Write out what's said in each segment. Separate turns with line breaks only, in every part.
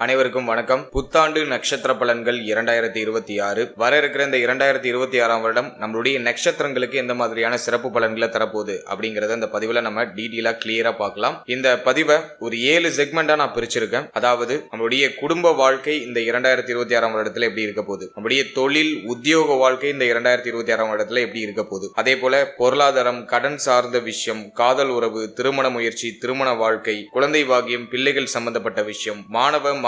அனைவருக்கும் வணக்கம். புத்தாண்டு நட்சத்திர பலன்கள் 2026 வர இருக்கிற இந்த 2026 வருடம் நம்மளுடைய நட்சத்திரங்களுக்கு எந்த மாதிரியான சிறப்பு பலன்களை தரப்போகுது அப்படிங்கறத இந்த பதிவுல நம்ம டீட்டெயிலா கிளியரா பார்க்கலாம். இந்த பதிவை ஒரு 7 செக்மெண்டா நான் பிரிச்சிருக்கேன். அதாவது நம்மளுடைய குடும்ப வாழ்க்கை இந்த 2026 வருடத்துல எப்படி இருக்க போகுது, நம்மளுடைய தொழில் உத்தியோக வாழ்க்கை இந்த 2026 வருடத்துல எப்படி இருக்க போகுது, அதே போல பொருளாதாரம், கடன் சார்ந்த விஷயம், காதல் உறவு, திருமண முயற்சி, திருமண வாழ்க்கை, குழந்தை பாக்கியம், பிள்ளைகள் சம்பந்தப்பட்ட விஷயம்,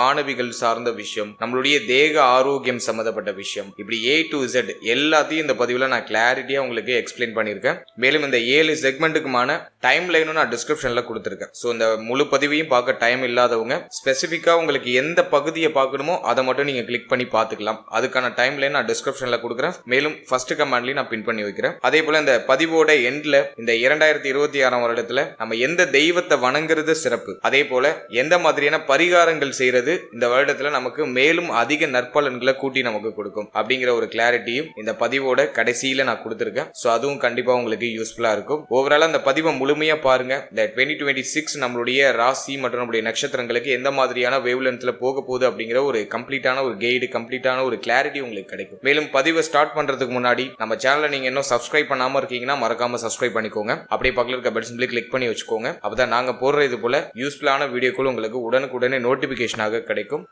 மாணவிகள் சார்ந்த விஷயம், நம்மளுடைய தேக ஆரோக்கியம் சம்பந்தப்பட்ட விஷயம், இப்படி A to Z எல்லாத்தையும் இந்த பதிவுல நான் கிளாரிட்டியா உங்களுக்கு எக்ஸ்பிளைன் பண்ணியிருக்கேன். மேலும் இந்த 7 செக்மெண்ட்டுக்குமான டைம் லைனும் நான் டிஸ்கிரிப்ஷன்ல கொடுத்திருக்கேன். ஸோ இந்த முழு பதிவையும் பார்க்க டைம் இல்லாதவங்க ஸ்பெசிஃபிக்கா உங்களுக்கு எந்த பகுதியை பார்க்கணுமோ அதை மட்டும் நீங்க கிளிக் பண்ணி பார்த்துக்கலாம். அதுக்கான டைம் லைன் நான் டிஸ்கிரிப்ஷன்ல கொடுக்குறேன். மேலும் ஃபர்ஸ்ட் கமெண்ட்லயும் நான் பின் பண்ணி வைக்கிறேன். அதே போல இந்த பதிவோட எண்ட்ல இந்த 2026 வருடத்துல நம்ம எந்த தெய்வத்தை வணங்குறது சிறப்பு, அதே போல எந்த மாதிரியான பரிகாரங்கள் செய்யறது இந்த வருடத்துல நமக்கு மேலும் அதிக நற்பலன்களை கூட்டி நமக்கு கொடுக்கும் அப்படிங்கிற ஒரு கிளாரிட்டியும் இந்த பதிவோட கடைசியில நான் கொடுத்திருக்கேன். சோ அதுவும் கண்டிப்பா உங்களுக்கு யூஸ்ஃபுல்லா இருக்கும். ஓவரால் அந்த பதிவை முழுமையா பாருங்க. இந்த 2026 நம்மளுடைய ராசி மற்றும் நம்மளுடைய நட்சத்திரங்களுக்கு எந்த மாதிரியான வேவ் லென்த்ல போக போகுது அப்படிங்கிற ஒரு கம்ப்ளீட்டான ஒரு கைடு, கம்ப்ளீட்டான ஒரு கிளாரிட்டி உங்களுக்கு கிடைக்கும். மேலும் பதிவை ஸ்டார்ட் பண்றதுக்கு முன்னாடி நம்ம சேனலை நீங்க இன்னும் சப்ஸ்கிரைப் பண்ணாம இருக்கீங்கன்னா மறக்காம சப்ஸ்கிரைப் பண்ணிக்கோங்க. அப்படியே பக்கத்துல இருக்க பெல் சிம்பிளை கிளிக் பண்ணி வச்சுக்கோங்க. அப்பதான் நாங்க போடுற இது போல யூஸ்ஃபுல்லான வீடியோக்கள் உங்களுக்கு உடனுக்குடனே நோட்டிபிகேஷனாக கிடைக்கும்.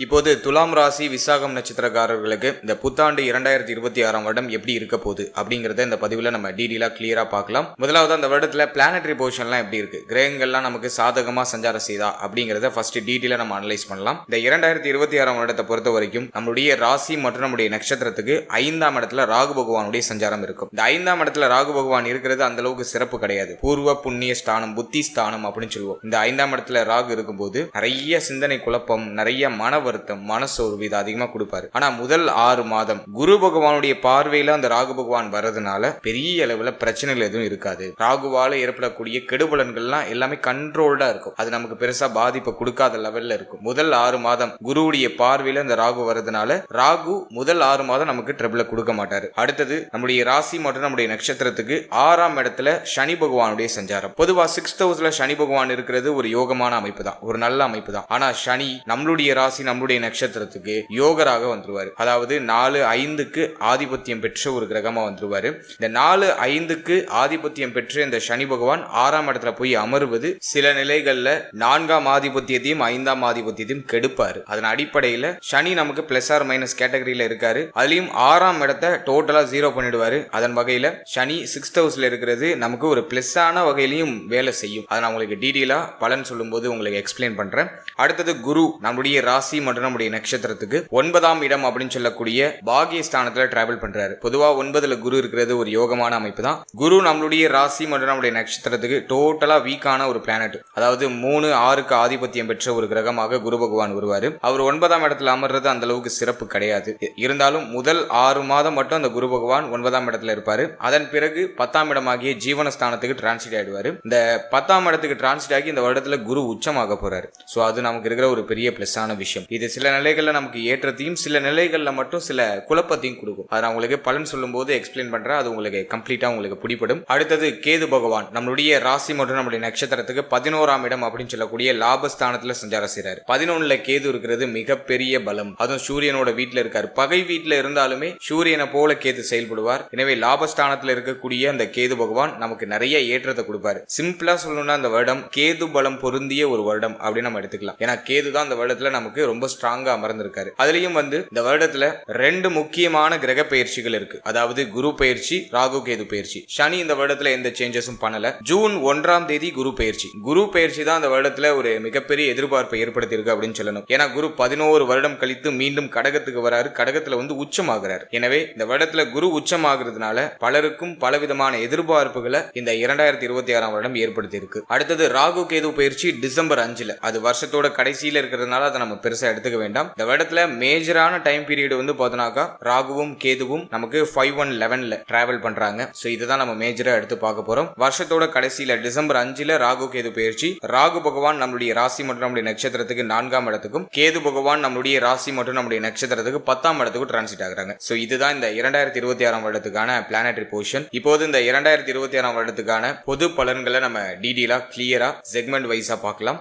இப்போது துலாம் ராசி விசாகம் நட்சத்திரக்காரர்களுக்கு இந்த புத்தாண்டு 2026 வருடம் எப்படி இருக்க போகுது அப்படிங்கறத இந்த பதிவுல நம்ம டீடெயிலா கிளியரா பார்க்கலாம். முதலாவது அந்த வருடத்துல பிளானட்டரி பொசிஷன்லாம் எப்படி இருக்கு, கிரகங்கள்லாம் நமக்கு சாதகமா சஞ்சாரம் செய்தா அப்படிங்கறத ஃபர்ஸ்ட் டீடெயிலா நம்ம அனலைஸ் பண்ணலாம். இந்த 2026 வருடத்தை பொறுத்த வரைக்கும் நம்மளுடைய ராசி மற்றும் நம்முடைய நட்சத்திரத்துக்கு 5ஆம் இடத்துல ராகு பகவானுடைய சஞ்சாரம் இருக்கும். இந்த 5ஆம் இடத்துல ராகு பகவான் இருக்கிறது அந்த அளவுக்கு சிறப்பு கிடையாது. பூர்வ புண்ணிய ஸ்தானம், புத்தி ஸ்தானம் அப்படின்னு சொல்லுவோம். இந்த 5ஆம் இடத்துல ராகு இருக்கும்போது நிறைய சிந்தனை குழப்பம், நிறைய மன வருத்தம், மனசோர்வு இது அதிகமா கொடுப்பாரு. ஆனா முதல் 6 மாதம் குரு பகவானுடைய பார்வையில அந்த ராகு பகவான் வர்றதுனால பெரிய அளவுல பிரச்சனைகள் எதுவும் இருக்காது. ராகுவால ஏற்படக்கூடிய கெடுபலன்கள்லாம் எல்லாமே கண்ட்ரோல்டா இருக்கும். அது நமக்கு பெருசா பாதிப்பை கொடுக்காத லெவல்ல இருக்கும். முதல் 6 மாதம் குருவுடைய பார்வையில அந்த ராகு வர்றதுனால ராகு முதல் 6 மாதம் நமக்கு ட்ரபிள கொடுக்க மாட்டாரு. அடுத்தது நம்முடைய ராசி மற்றும் நம்முடைய நட்சத்திரத்துக்கு 6ஆம் இடத்துல சனி பகவானுடைய சஞ்சாரம். பொதுவா 6th ஹவுஸ்ல சனி பகவான் இருக்கிறது ஒரு யோகமான அமைப்பு தான், ஒரு நல்ல அமைப்பு தான். ஆனா சனி நம்மளுடைய ராசி நம்மளுடைய நட்சத்திரத்துக்கு யோகராக வந்துருவாரு. அதாவது 4-5க்கு ஆதிபத்தியம் பெற்ற ஒரு கிரகமா வந்துருவாரு. இந்த 4-5க்கு ஆதிபத்தியம் பெற்ற இந்த சனி பகவான் 6ஆம் இடத்துல போய் அமர்வது சில நிலைகள்ல 4ஆம் ஆதிபத்தியத்தையும் 5ஆம் ஆதிபத்தியத்தையும் கெடுப்பாரு. அதன் அடிப்படையில சனி நமக்கு பிளஸ் ஆர் மைனஸ் கேட்டகரியில இருக்காரு. அதுலயும் 6ஆம் இடத்தை டோட்டலா 0 பண்ணிடுவாரு. அதன் வகையில சனி 6th ஹவுஸ்ல இருக்கிறது நமக்கு ஒரு பிளஸ் ஆன வகையிலையும் வேலை செய்யும். அதை நான் உங்களுக்கு டீடெயிலா பலன் சொல்லும் போது உங்களுக்கு எக்ஸ்பிளைன் பண்றேன். அடுத்தது குரு நம்முடைய ராசி மற்றும் நம்முடைய நட்சத்திரத்துக்கு 9ஆம் இடம் அப்படின்னு சொல்லக்கூடிய பாகியஸ்தானத்துல டிராவல் பண்றாரு. பொதுவா 9ல குரு இருக்கிறது ஒரு யோகமான அமைப்பு தான். குரு நம்மளுடைய ராசி மற்றும் நம்முடைய நட்சத்திரத்துக்கு டோட்டலா வீக்கான ஒரு பிளானட். அதாவது 3-6க்கு ஆதிபத்தியம் பெற்ற ஒரு கிரகமாக குரு பகவான் வருவாரு. அவர் 9ஆம் இடத்துல அமர்றது அந்த அளவுக்கு சிறப்பு கிடையாது. இருந்தாலும் முதல் 6 மாதம் மட்டும் அந்த குரு பகவான் 9ஆம் இடத்துல இருப்பாரு. அதன் பிறகு 10ஆம் இடமாகிய ஜீவனஸ்தானத்துக்கு டிரான்சிட் ஆயிடுவாரு. இந்த 10ஆம் இடத்துக்கு டிரான்சிட் ஆகி இந்த வருடத்துல குரு உச்சமாக போறாரு. சோ அது நமக்கு இருக்கிற ஒரு பெரிய பிளஸ் ஆன விஷயம். இது சில நிலைகள்ல நமக்கு ஏற்றத்தையும் சில நிலைகள்ல மட்டும் சில குழப்பத்தையும் கொடுக்கும். அதை நான் உங்களுக்கு பலன் சொல்லும் போது எக்ஸ்பிளைன் பண்றேன். அது உங்களுக்கு கம்ப்ளீட்டா உங்களுக்கு பிடிப்படும். அடுத்தது கேது பகவான் நம்மளுடைய ராசி மற்றும் நம்முடைய நட்சத்திரத்துக்கு 11ஆம் இடம் அப்படின்னு சொல்லக்கூடிய லாபஸ்தானத்துல சஞ்சாரம் செய்றாரு. 11ல கேது இருக்கிறது மிகப்பெரிய பலம். அதுவும் சூரியனோட வீட்டுல இருக்காரு. பகை வீட்டுல இருந்தாலுமே சூரியனை போல கேது செயல்படுவார். எனவே லாபஸ்தானத்துல இருக்கக்கூடிய அந்த கேது பகவான் நமக்கு நிறைய ஏற்றத்தை கொடுப்பாரு. சிம்பிளா சொல்லணும்னா அந்த வருடம் கேது பலம் பொருந்திய ஒரு வருடம் அப்படின்னு நம்ம எடுத்துக்கலாம். ஏன்னா கேது தான் அந்த வருடத்துல நமக்கு ரொம்ப ஸ்ட்ராங்கா அமர்ந்திருக்காரு. அதுலயும் இந்த வருடத்துல 2 முக்கியமான கிரக பயிற்சிகள் இருக்கு. அதாவது குரு பயிற்சி, ராகு கேது பயிற்சி. சனி இந்த வருடத்துல எந்த சேஞ்சஸும் பண்ணல. ஜூன் 1ஆம் தேதி குரு பயிற்சி. குரு பயிற்சி தான் இந்த வருடத்துல ஒரு மிகப்பெரிய எதிர்பார்ப்பை ஏற்படுத்தி இருக்கு அப்படின்னு சொல்லணும். ஏன்னா குரு 11 வருடம் கழித்து மீண்டும் கடகத்துக்கு வராரு. கடகத்துல உச்சமாகிறார். எனவே இந்த வருடத்துல குரு உச்சமாகிறதுனால பலருக்கும் பலவிதமான எதிர்பார்ப்புகளை இந்த 2026 வருடம் ஏற்படுத்தி இருக்கு. அடுத்தது ராகு கேது பயிற்சி டிசம்பர் 5ல. அது வருஷத்தோட கடைசியில இருக்கிறதுனால அதை நம்ம பெருசா எடுத்துக்க வேண்டாம். இந்த வருடத்துல மேஜரான டைம் பீரியட் பார்த்தோம்னாக்கா ராகுவும் கேதுவும் நமக்கு 5-1-11ல டிராவல் பண்றாங்க. சோ இதுதான் நம்ம மேஜரா எடுத்து பார்க்க போறோம். வருஷத்தோட கடைசியில டிசம்பர் 5ல ராகு கேது பயிற்சி. ராகு பகவான் நம்மளுடைய ராசி மற்றும் நம்முடைய நட்சத்திரத்துக்கு 4ஆம் இடத்துக்கும், கேது பகவான் நம்மளுடைய ராசி மற்றும் நம்முடைய நட்சத்திரத்துக்கு 10ஆம் இடத்துக்கும் டிரான்சிட் ஆகுறாங்க. சோ இதுதான் இந்த 2026 வருடத்துக்கான பிளானட்டரி பொசிஷன். இப்போது இந்த 2026 வருடத்துக்கான பொது பலன்களை நம்ம டீடெயிலா கிளியரா செக்மெண்ட் வைஸா பார்க்கலாம்.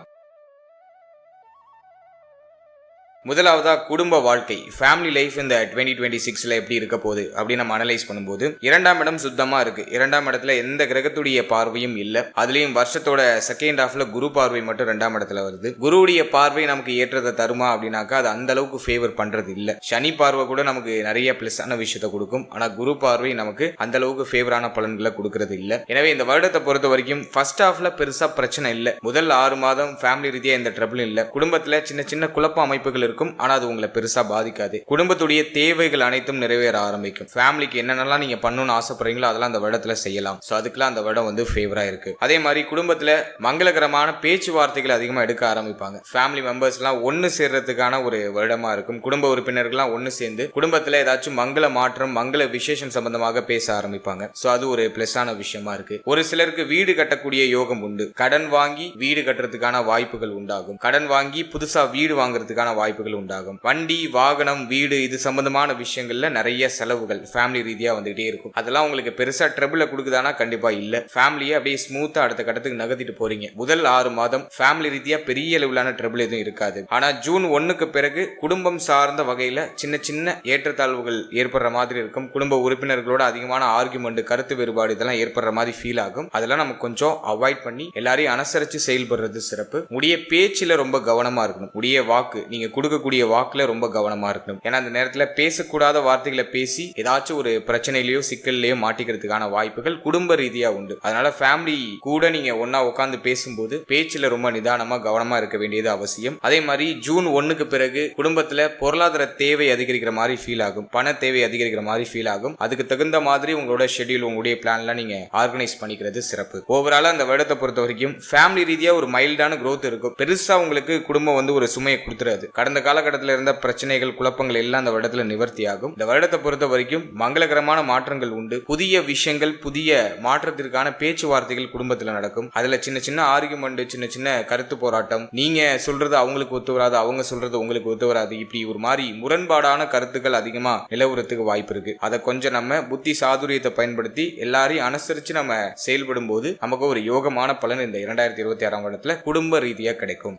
முதலாவதா குடும்ப வாழ்க்கை ஃபேமிலி லைஃப் இந்த 2026ல எப்படி இருக்க போகுது அப்படின்னு நம்ம அனலைஸ் பண்ணும்போது இரண்டாம் இடம் சுத்தமா இருக்கு. இரண்டாம் இடத்துல எந்த கிரகத்துடைய பார்வையும் இல்ல. அதுலயும் வருஷத்தோட செகண்ட் ஹாஃப்ல குரு பார்வை மட்டும் இரண்டாம் இடத்துல வருது. குருவுடைய பார்வை நமக்கு ஏற்றதை தருமா அப்படின்னாக்கா அது அந்த அளவுக்கு ஃபேவர் பண்றது இல்ல. சனி பார்வை கூட நமக்கு நிறைய பிளஸான விஷயத்தை கொடுக்கும். ஆனா குரு பார்வை நமக்கு அந்த அளவுக்கு ஃபேவரான பலன்களை கொடுக்கறது இல்ல. எனவே இந்த வருடத்தை பொறுத்த வரைக்கும் ஃபர்ஸ்ட் ஹாஃப்ல பெருசா பிரச்சனை இல்ல. முதல் 6 மாதம் ஃபேமிலி ரீதியா எந்த ட்ரபிளும் இல்ல. குடும்பத்துல சின்ன சின்ன குழப்ப அமைப்புகள் இருக்கும். ஆனா அது உங்களை பெருசா பாதிக்காது. குடும்பத்துடைய தேவைகள் அனைத்தும் நிறைவேற ஆரம்பிக்கும். ஃபேமிலிக்கு என்னென்னலாம் நீங்க பண்ணணும்னு ஆசைப்படுறீங்களோ அதெல்லாம் அந்த வருடத்துல செய்யலாம். சோ அதுக்கெல்லாம் அந்த வருடம் வந்து ஃபேவரா இருக்கு. அதே மாதிரி குடும்பத்துல மங்களகரமான பேச்சுவார்த்தைகள் அதிகமா எடுக்க ஆரம்பிப்பாங்க. ஃபேமிலி மெம்பர்ஸ் எல்லாம் ஒன்னு சேர்றதுக்கான ஒரு வருடமா இருக்கும். குடும்ப உறுப்பினர்கள்லாம் ஒன்னு சேர்ந்து குடும்பத்துல ஏதாச்சும் மங்கள மாற்றம் மங்கள விசேஷம் சம்பந்தமாக பேச ஆரம்பிப்பாங்க. சோ அது ஒரு பிளஸான விஷயமா இருக்கு. ஒரு சிலருக்கு வீடு கட்டக்கூடிய யோகம் உண்டு. கடன் வாங்கி வீடு கட்டுறதுக்கான வாய்ப்புகள் உண்டாகும். கடன் வாங்கி புதுசா வீடு வாங்குறதுக்கான வாய்ப்புகள் உண்டாகும். வண்டி வாகனம் வீடு இது சம்பந்தமான விஷயங்கள்ல நிறைய செலவுகள் ஃபேமிலி ரீதியா வந்துகிட்டே இருக்கும். அதெல்லாம் உங்களுக்கு பெருசா ட்ரபிள கொடுக்குதானா கண்டிப்பா இல்ல. ஃபேமிலியை அப்படியே ஸ்மூத்தா அடுத்த கட்டத்துக்கு நகர்த்திட்டு போறீங்க. முதல் 6 மாதம் ஃபேமிலி ரீதியா பெரிய அளவிலான ட்ரபிள் எதுவும் இருக்காது. ஆனா ஜூன் 1க்கு பிறகு குடும்பம் சார்ந்த வகையில சின்ன சின்ன ஏற்றத்தாழ்வுகள் ஏற்படுற மாதிரி இருக்கும். குடும்ப உறுப்பினர்களோட அதிகமான ஆர்குமெண்ட் கருத்து வேறுபாடு இதெல்லாம் ஏற்படுற மாதிரி ஃபீல் ஆகும். அதெல்லாம் நம்ம கொஞ்சம் அவாய்ட் பண்ணி எல்லாரையும் அனுசரிச்சு செயல்படுறது சிறப்பு. முடிய பேச்சில ரொம்ப கவனமா இருக்கணும். முடிய வாக்கு நீங்க கொடுக்கக்கூடிய வாக்குல ரொம்ப கவனமா இருக்கணும். ஏன்னா அந்த நேரத்துல பேசக்கூடாத வார்த்தைகளை பேசி ஏதாச்சும் ஒரு பிரச்சனையிலயோ சிக்கல்லையோ மாட்டிக்கிறதுக்கான வாய்ப்புகள் குடும்ப ரீதியா உண்டு. அதனால ஃபேமிலி கூட நீங்க ஒன்னா உட்கார்ந்து பேசும்போது பேச்சுல ரொம்ப நிதானமா கவனமா இருக்க வேண்டியது அவசியம். அதே மாதிரி ஜூன் 1க்கு பிறகு குடும்பத்துல பொருளாதார தேவை அதிகரிக்கிற மாதிரி ஃபீல் ஆகும். பண தேவை அதிகரிக்கிற மாதிரி ஃபீல் ஆகும். அதுக்கு தகுந்த மாதிரி உங்களோட ஷெட்யூல் உங்களுடைய பிளான்லாம் நீங்க ஆர்கனைஸ் பண்ணிக்கிறது சிறப்பு. ஓவராலா அந்த வருடத்தை பொறுத்த வரைக்கும் ஃபேமிலி ரீதியா ஒரு மைல்டான growth இருக்கும். பெருசா உங்களுக்கு குடும்பம் வந்து ஒரு சுமையை கொடுத்துறாது. கடந்த காலகட்டத்தில் இருந்த பிரச்சனைகள் குழப்பங்கள் எல்லாம் அந்த வருடத்துல நிவர்த்தி ஆகும். இந்த வருடத்தை பொறுத்த வரைக்கும் மங்களகரமான மாற்றங்கள் உண்டு. புதிய விஷயங்கள் புதிய மாற்றத்திற்கான பேச்சுவார்த்தைகள் குடும்பத்துல நடக்கும். அதுல சின்ன சின்ன ஆர்குமெண்ட் சின்ன சின்ன கருத்து போராட்டம் நீங்க சொல்றது அவங்களுக்கு ஒத்து வராது அவங்க சொல்றது உங்களுக்கு ஒத்து வராது இப்படி ஒரு மாதிரி முரண்பாடான கருத்துக்கள் அதிகமா நிலவுறதுக்கு வாய்ப்பு இருக்கு. அதை கொஞ்சம் நம்ம புத்தி சாதுரியத்தை பயன்படுத்தி எல்லாரையும் அனுசரிச்சு நம்ம செயல்படும் போது நமக்கு ஒரு யோகமான பலன் இந்த 2026ஆம் வருடத்துல குடும்ப ரீதியா கிடைக்கும்.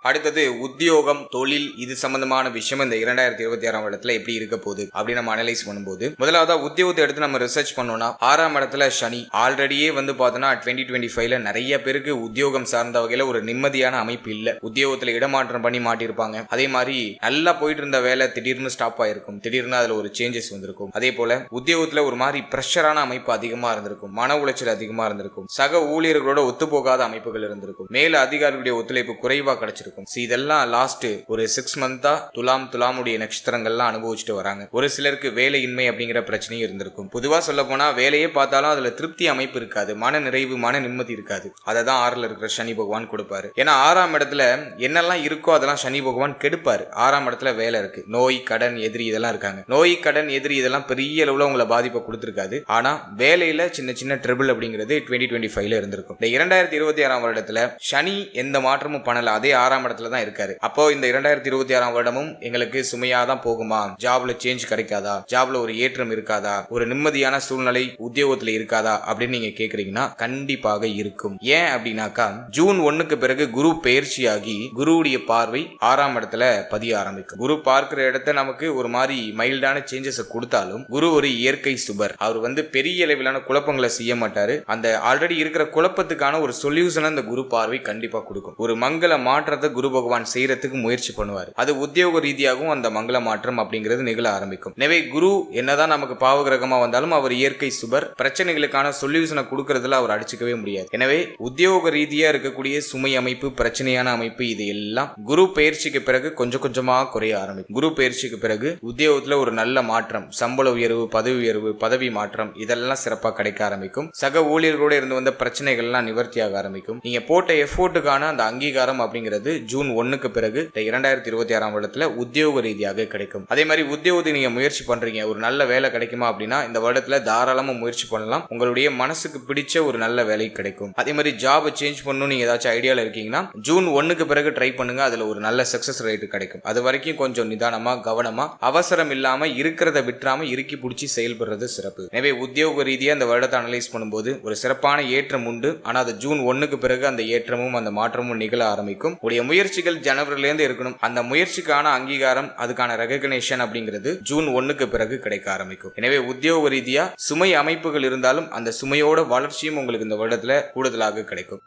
அடுத்தது உத்தியோகம் தொழில் இது சம்பந்தமான விஷயம் இந்த 2026ஆம் இடத்துல எப்படி இருக்க போகுது அப்படின்னு நம்ம அனலைஸ் பண்ணும்போது முதலாவதா உத்தியோகத்தை எடுத்து நம்ம ரிசர்ச் பண்ணோம்னா 6ஆம் இடத்துல சனி ஆல்ரெடியே வந்து பார்த்தோன்னா 2025ல நிறைய பேருக்கு உத்தியோகம் சார்ந்த வகையில ஒரு நிம்மதியான அமைப்பு இல்ல. உத்தியோகத்துல இடமாற்றம் பண்ணி மாட்டிருப்பாங்க. அதே மாதிரி நல்லா போயிட்டு இருந்த வேலை திடீர்னு ஸ்டாப் ஆயிருக்கும். திடீர்னு அதுல ஒரு சேஞ்சஸ் வந்திருக்கும். அதே போல உத்தியோகத்துல ஒரு மாதிரி பிரஷரான அமைப்பு அதிகமா இருந்திருக்கும். மன உளைச்சல் அதிகமா இருந்திருக்கும். சக ஊழியர்களோட ஒத்துப்போகாத அமைப்புகள் இருந்திருக்கும். மேல அதிகாரிகளுடைய ஒத்துழைப்பு குறைவா கிடைச்சிருக்கும். இதெல்லாம் லாஸ்ட் ஒரு 6 மந்தா துலாமுடைய நட்சத்திரங்கள்லாம் அனுபவிச்சுட்டு வராங்க. ஒரு சிலருக்கு வேலையின்மை அப்படிங்கிற பிரச்சனையும் இருந்திருக்கும். பொதுவா சொல்ல போனா வேலையே பார்த்தாலும் அதுல திருப்தி அமைப்பு இருக்காது. மன நிறைவு மன நிம்மதி இருக்காது. அதை தான் 6ல இருக்கிற சனி பகவான் கொடுப்பாரு. ஏன்னா 6ஆம் இடத்துல என்னெல்லாம் இருக்கோ அதெல்லாம் சனி பகவான் கெடுப்பாரு. 6ஆம் இடத்துல வேலை இருக்கு. நோய் கடன் எதிரி இதெல்லாம் இருக்காங்க. நோய் கடன் எதிரி இதெல்லாம் பெரிய அளவுல உங்களை பாதிப்பை கொடுத்திருக்காது. ஆனா வேலையில சின்ன சின்ன ட்ரிபிள் அப்படிங்கிறது 2025ல இருந்திருக்கும். இந்த 2026ஆம் வருடத்துல சனி எந்த மாற்றமும் பண்ணல. அதே 6ஆம் இடத்துல தான் இருக்காரு. அப்போ இந்த 2026ஆம் வருடமும் எங்களுக்கு சுமையா தான் போகுமா? ஜாப்ல சேஞ்ச் கிடைக்காதா? ஜாப்ல ஒரு ஏற்றம் இருக்காதா? ஒரு நிம்மதியான சூழ்நிலை உத்தியோகத்துல இருக்காதா அப்படின்னு நீங்க கேக்குறீங்கன்னா கண்டிப்பாக இருக்கும். ஏன் அப்படின்னாக்கா ஜூன் 1க்கு பிறகு குரு பெயர்ச்சியாகி குருவுடைய பார்வை 6ஆம் இடத்துல பதிய ஆரம்பிக்கும். குரு பார்க்கிற இடத்த நமக்கு ஒரு மாதிரி மைல்டான சேஞ்சஸ் கொடுத்தாலும் குரு ஒரு இயற்கை சுபர். அவர் வந்து பெரிய அளவிலான குழப்பங்களை செய்ய மாட்டாரு. அந்த ஆல்ரெடி இருக்கிற குழப்பத்துக்கான ஒரு சொல்யூஷன் அந்த குரு பார்வை கண்டிப்பா கொடுக்கும். ஒரு மங்கள மாற்றத்தை குரு பகவான் செய்யறதுக்கு முயற்சி பண்ணுவார். அது உத்தியோக ரீதியாகவும் அந்த மங்கள மாற்றம் அப்படிங்கிறது நிகழ ஆரம்பிக்கும். எனவே குரு என்னதான் நமக்கு பாவ கிரகமா வந்தாலும் அவர் இயற்கை சுபர். பிரச்சனைகளுக்கான சொல்யூஷனை கொடுக்கறதுல அவர் அடிச்சுக்கவே முடியாது. எனவே உத்தியோக ரீதியா இருக்கக்கூடிய சுமை அமைப்பு பிரச்சனையான அமைப்பு இது எல்லாம் குரு பயிற்சிக்கு பிறகு கொஞ்சம் கொஞ்சமா குறைய ஆரம்பிக்கும். குரு பயிற்சிக்கு பிறகு உத்தியோகத்துல ஒரு நல்ல மாற்றம் சம்பள உயர்வு பதவி உயர்வு பதவி மாற்றம் இதெல்லாம் சிறப்பா கிடைக்க ஆரம்பிக்கும். சக ஊழியர்களோட இருந்து வந்த பிரச்சனைகள்லாம் நிவர்த்தியாக ஆரம்பிக்கும். நீங்க போட்ட எஃபோர்ட்டுக்கான அந்த அங்கீகாரம் அப்படிங்கிறது ஜூன் 1க்கு பிறகு 2026ஆம் வருடத்துல உத்தியோக ரீதியாக கிடைக்கும். அதே மாதிரி உத்தியோகத்தை நீங்க முயற்சி பண்றீங்க ஒரு நல்ல வேலை கிடைக்குமா அப்படின்னா இந்த வருடத்துல தாராளமா முயற்சி பண்ணலாம். உங்களுடைய மனசுக்கு பிடிச்ச ஒரு நல்ல வேலை கிடைக்கும். அதே மாதிரி ஜாப் சேஞ்ச் பண்ணணும் நீங்க ஏதாச்சும் ஐடியால இருக்கீங்கன்னா ஜூன் 1க்கு பிறகு ட்ரை பண்ணுங்க. அதுல ஒரு நல்ல சக்சஸ் ரேட் கிடைக்கும். அது வரைக்கும் கொஞ்சம் நிதானமா கவனமா அவசரம் இல்லாம இருக்கிறத விட்டுறாம இறுக்கி பிடிச்சி செயல்படுறது சிறப்பு. எனவே உத்தியோக ரீதியா அந்த வருடத்தை அனலைஸ் பண்ணும்போது ஒரு சிறப்பான ஏற்றம் உண்டு. ஆனா அது ஜூன் 1க்கு பிறகு அந்த ஏற்றமும் அந்த மாற்றமும் நிகழ ஆரம்பிக்கும். உடைய முயற்சிகள் ஜனவரில இருந்து இருக்கணும். அந்த முயற்சிக்கான அங்கீகாரம், அதுக்கான ரெகக்னேஷன் அப்படிங்கிறது ஜூன் 1க்கு பிறகு கிடைக்க ஆரம்பிக்கும். எனவே உத்தியோக ரீதியா சுமை அமைப்புகள் இருந்தாலும் அந்த சுமையோட வளர்ச்சியும் உங்களுக்கு இந்த வருடத்துல கூடுதலாக கிடைக்கும்.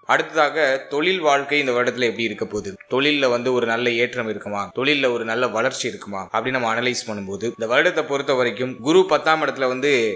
அடுத்ததாக தொழில் வாழ்க்கை இந்த வருடத்துல எப்படி இருக்க போகுது, தொழில்ல ஒரு நல்ல ஏற்றம் இருக்குமா, தொழில்ல ஒரு நல்ல வளர்ச்சி இருக்குமா அப்படின்னு நம்ம அனலைஸ் பண்ணும்போது இந்த வருடத்தை பொறுத்த வரைக்கும் குரு 10ஆம் இடத்துல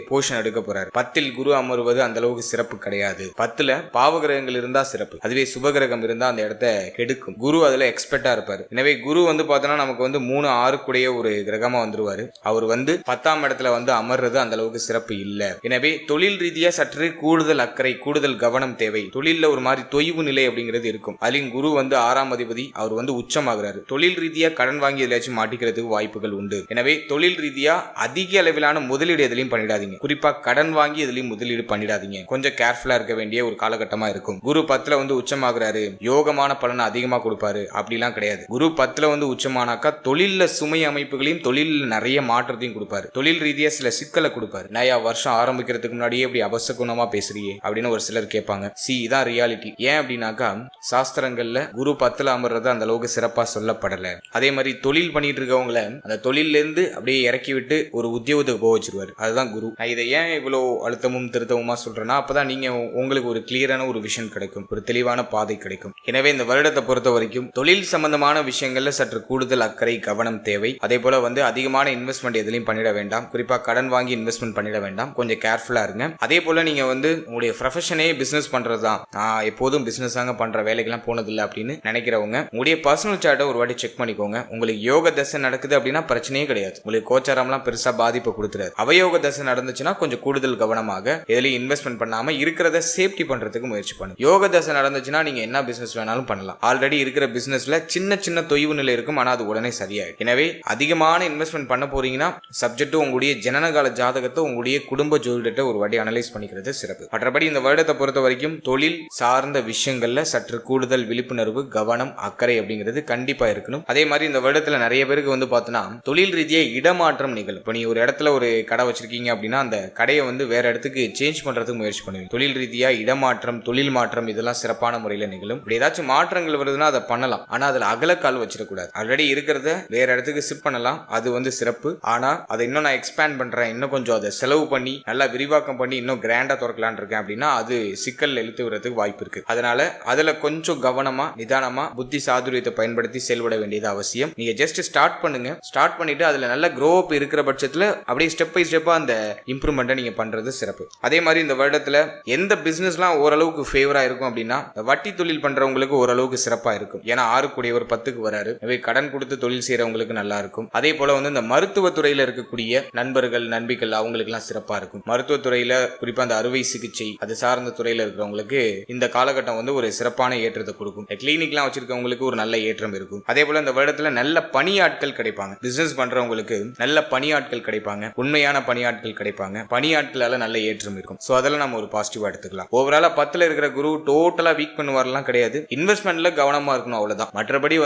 போஷன் எடுக்க போறாரு. 10ல் குரு அமர்வது அந்த அளவுக்கு சிறப்பு கிடையாது. 10ல பாவகிரகங்கள் இருந்தா சிறப்பு, அதுவே சுபகிரகம் இருந்தா அந்த இடத்த கெடுக்கும். குரு அதுல எக்ஸ்பெக்டா இருப்பாரு. எனவே குரு பார்த்தோம்னா நமக்கு 3, 6 கூடிய ஒரு கிரகமா வந்துருவாரு. அவர் 10ஆம் இடத்துல அமர்றது அந்த அளவுக்கு சிறப்பு இல்ல. எனவே தொழில் ரீதியா சற்று கூடுதல் அக்கறை, கூடுதல் கவனம் தேவை. தொழில்ல ஒரு மாதிரி தொய்வு நிலை அப்படிங்கிறது இருக்கும். அதிலும் குரு 6ஆம் அதிபதி, அவர் உச்சமாகிறாரு. தொழில் ரீதியா கடன் வாங்கி எதாச்சும் மாட்டிக்கிறதுக்கு வாய்ப்புகள் உண்டு. எனவே தொழில் ரீதியா அதிக அளவிலான முதலீடு எதுலையும் பண்ணிடாதீங்க. குறிப்பா கடன் வாங்கி எதுலையும் முதலீடு பண்ணிடாதீங்க. கொஞ்சம் கேர்ஃபுல்லா இருக்க வேண்டிய ஒரு காலகட்டமா இருக்கும். குரு 10ல உச்சமாகிறாரு, யோகமான பலனை அதிகமா கொடுப்பாரு அப்படிலாம் கிடையாது. குரு 10ல உச்சமானாக்கா தொழில்ல சுமை அமைப்புகளையும் தொழில் நிறைய மாற்றத்தையும் கொடுப்பாரு. தொழில் ரீதியா சில சிக்கலை கொடுப்பாரு. நயா வருஷம் ஆரம்பிக்கிறதுக்கு முன்னாடியே இப்படி அபசகுணமா பேசுறியே அப்படின்னு ஒரு சிலர் கேட்பாங்க. இதான் ரியாலிட்டி. ஏன் அப்படின்னாக்கா சாஸ்திரங்கள்ல குரு 10ல அமர்றது அந்த அளவுக்கு சிறப்பா சொல்லப்படல. அதே மாதிரி தொழில் பண்ணிட்டு இருக்கவங்கள அந்த தொழில இருந்து அப்படியே இறக்கி விட்டு ஒரு உத்தியோகத்துக்கு போக வச்சிருவாரு. அதுதான் குரு. நான் இதை ஏன் இவ்வளவு அழுத்தமும் திருத்தமுமா சொல்றேன்னா, அப்பதான் நீங்க உங்களுக்கு ஒரு கிளியரான ஒரு விஷன் கிடைக்கும், ஒரு தெளிவான பாதை கிடைக்கும். எனவே இந்த வருடத்தை பொறுத்த வரைக்கும் தொழில் சம்பந்தமான விஷயங்கள்ல சற்று கூடுதல் அக்கறை, கவனம் தேவை. அதே போல அதிகமான இன்வெஸ்ட்மெண்ட் எதுலையும் பண்ணிட வேண்டாம். குறிப்பா கடன் வாங்கி இன்வெஸ்ட்மெண்ட் பண்ணிட வேண்டாம். கொஞ்சம் கேர்ஃபுல்லா இருங்க. அதே போல நீங்க உங்களுடைய ப்ரொஃபஷனே பிசினஸ் பண்றதுதான், எப்போதும் பிசினஸ் பண்ற வேலைக்கெல்லாம் போனதில்லை அப்படின்னு நினைக்கிறவங்க உங்களுடைய பர்சனல் சார்ட்டை ஒரு வாட்டி செக் பண்ணிக்கோங்க. உங்களுக்கு யோக தசை நடக்குது அப்படின்னா பிரச்சனையே கிடையாது. உங்களுக்கு கோச்சாரம்லாம் பெருசா பாதிப்பு கொடுத்துறாரு. அவயோக தசை நடந்துச்சுன்னா கொஞ்சம் கூடுதல் கவனமாக எதுலையும் இன்வெஸ்ட்மெண்ட் பண்ணாம இருக்கிறத சேஃப்டி பண்றதுக்கு முயற்சி பண்ணுங்க. யோக தசை நடந்துச்சுன்னா நீங்க என்ன பிசினஸ் வேணாலும் பண்ணலாம். ஆல்ரெடி இருக்கிற பிசினஸ்ல சின்ன சின்ன தொய்வு நிலை இருக்கும், ஆனா அது உடனே சரியாயிடும். எனவே அதிகமான இன்வெஸ்ட்மெண்ட் பண்ண போறீங்கன்னா சப்ஜெக்ட் உங்களுடைய ஜனனகால ஜாதகத்தை உங்களுடைய குடும்ப ஜோதிடத்தை ஒரு வாட்டி அனலைஸ் பண்ணிக்கிறது சிறப்பு. மற்றபடி இந்த வருடத்தை பொறுத்த வரைக்கும் தொழில் சார்ந்த விஷயங்கள்ல சற்று கூடுதல் விழிப்புணர்வு, கவனம், அக்கறை அப்படிங்கிறது கண்டிப்பா இருக்கணும். அதே மாதிரி இந்த வருடத்துல நிறைய பேருக்கு பார்த்தோன்னா தொழில் ரீதியா இடமாற்றம் நிகழும். இப்போ நீ ஒரு இடத்துல ஒரு கடை வச்சிருக்கீங்க அப்படின்னா அந்த கடையை வேற இடத்துக்கு சேஞ்ச் பண்றதுக்கு முயற்சி பண்ணுவீங்க. தொழில் ரீதியா இடமாற்றம், தொழில் மாற்றம் இதெல்லாம் சிறப்பான முறையில் நிகழும். இப்படி ஏதாச்சும் மாற்றங்கள் வருதுன்னா அதை பண்ணலாம். ஆனா அதுல அகலக்கால் வச்சிடக்கூடாது. ஆல்ரெடி இருக்கிறத வேற இடத்துக்கு ஷிஃப்ட் பண்ணலாம், அது சிறப்பு. ஆனா அதை இன்னும் நான் எக்ஸ்பேண்ட் பண்றேன், இன்னும் கொஞ்சம் அதை செலவு பண்ணி நல்லா விரிவாக்கம் பண்ணி இன்னும் கிராண்டா திறக்கலான் இருக்கேன் அப்படின்னா அது சிக்கல் இழுத்து வரதுக்கு வாய்ப்பு இருக்கு. அதனால அதுல கொஞ்சம் கவனமா, நிதானமா, புத்தி சாதுரியத்தை பயன்படுத்தி செயல்பட வேண்டியது அவசியம். நீங்க ஜஸ்ட் ஸ்டார்ட் பண்ணுங்க. ஸ்டார்ட் பண்ணிட்டு அதுல நல்ல க்ரோ அப் இருக்கிற பட்சத்துல அப்படியே ஸ்டெப் பை ஸ்டெப்பா அந்த இம்ப்ரூவ்மெண்ட்டை நீங்க பண்றது சிறப்பு. அதே மாதிரி இந்த வருடத்துல எந்த பிசினஸ்லாம் ஓரளவுக்கு ஃபேவரா இருக்கும் அப்படின்னா வட்டி தொழில் பண்றவங்களுக்கு ஓரளவுக்கு சிறப்பா இருக்கும். ஏன்னா 6 கூடியவர் 10க்கு வராரு. கடன் கொடுத்து தொழில் செய்யறவங்களுக்கு நல்லா இருக்கும். அதே போல இந்த மருத்துவத்துறையில இருக்கக்கூடிய நண்பர்கள், நண்பிகள் அவங்களுக்கு எல்லாம் சிறப்பா இருக்கும். மருத்துவத்துறையில குறிப்பா அந்த அறுவை சிகிச்சை அது சார்ந்த துறையில இருக்கிறவங்களுக்கு இந்த காலகட்டம் ஒரு சிறப்பான ஏற்றத்தை கொடுக்கும். கிளினிக்லாம் வச்சிருக்கவங்களுக்கு ஒரு நல்ல ஏற்றம் இருக்கும். அதே போல இந்த வருடத்துல நல்ல பணியாட்கள் கிடைப்பாங்க. பிசினஸ் பண்றவங்களுக்கு நல்ல பணியாட்கள் கிடைப்பாங்க, உண்மையான பணியாட்கள் கிடைப்பாங்க. பணியாட்களால நல்ல ஏற்றம் இருக்கும். சோ அதெல்லாம் நம்ம ஒரு பாசிட்டிவா எடுத்துக்கலாம். ஓவராலா 10ல இருக்கிற குரு டோட்டலா வீக் பண்ணுவாரெல்லாம் கிடையாது. இன்வெஸ்ட்மெண்ட்ல கவனமா இருக்கணும், அவ்வளவுதான். மற்றபடி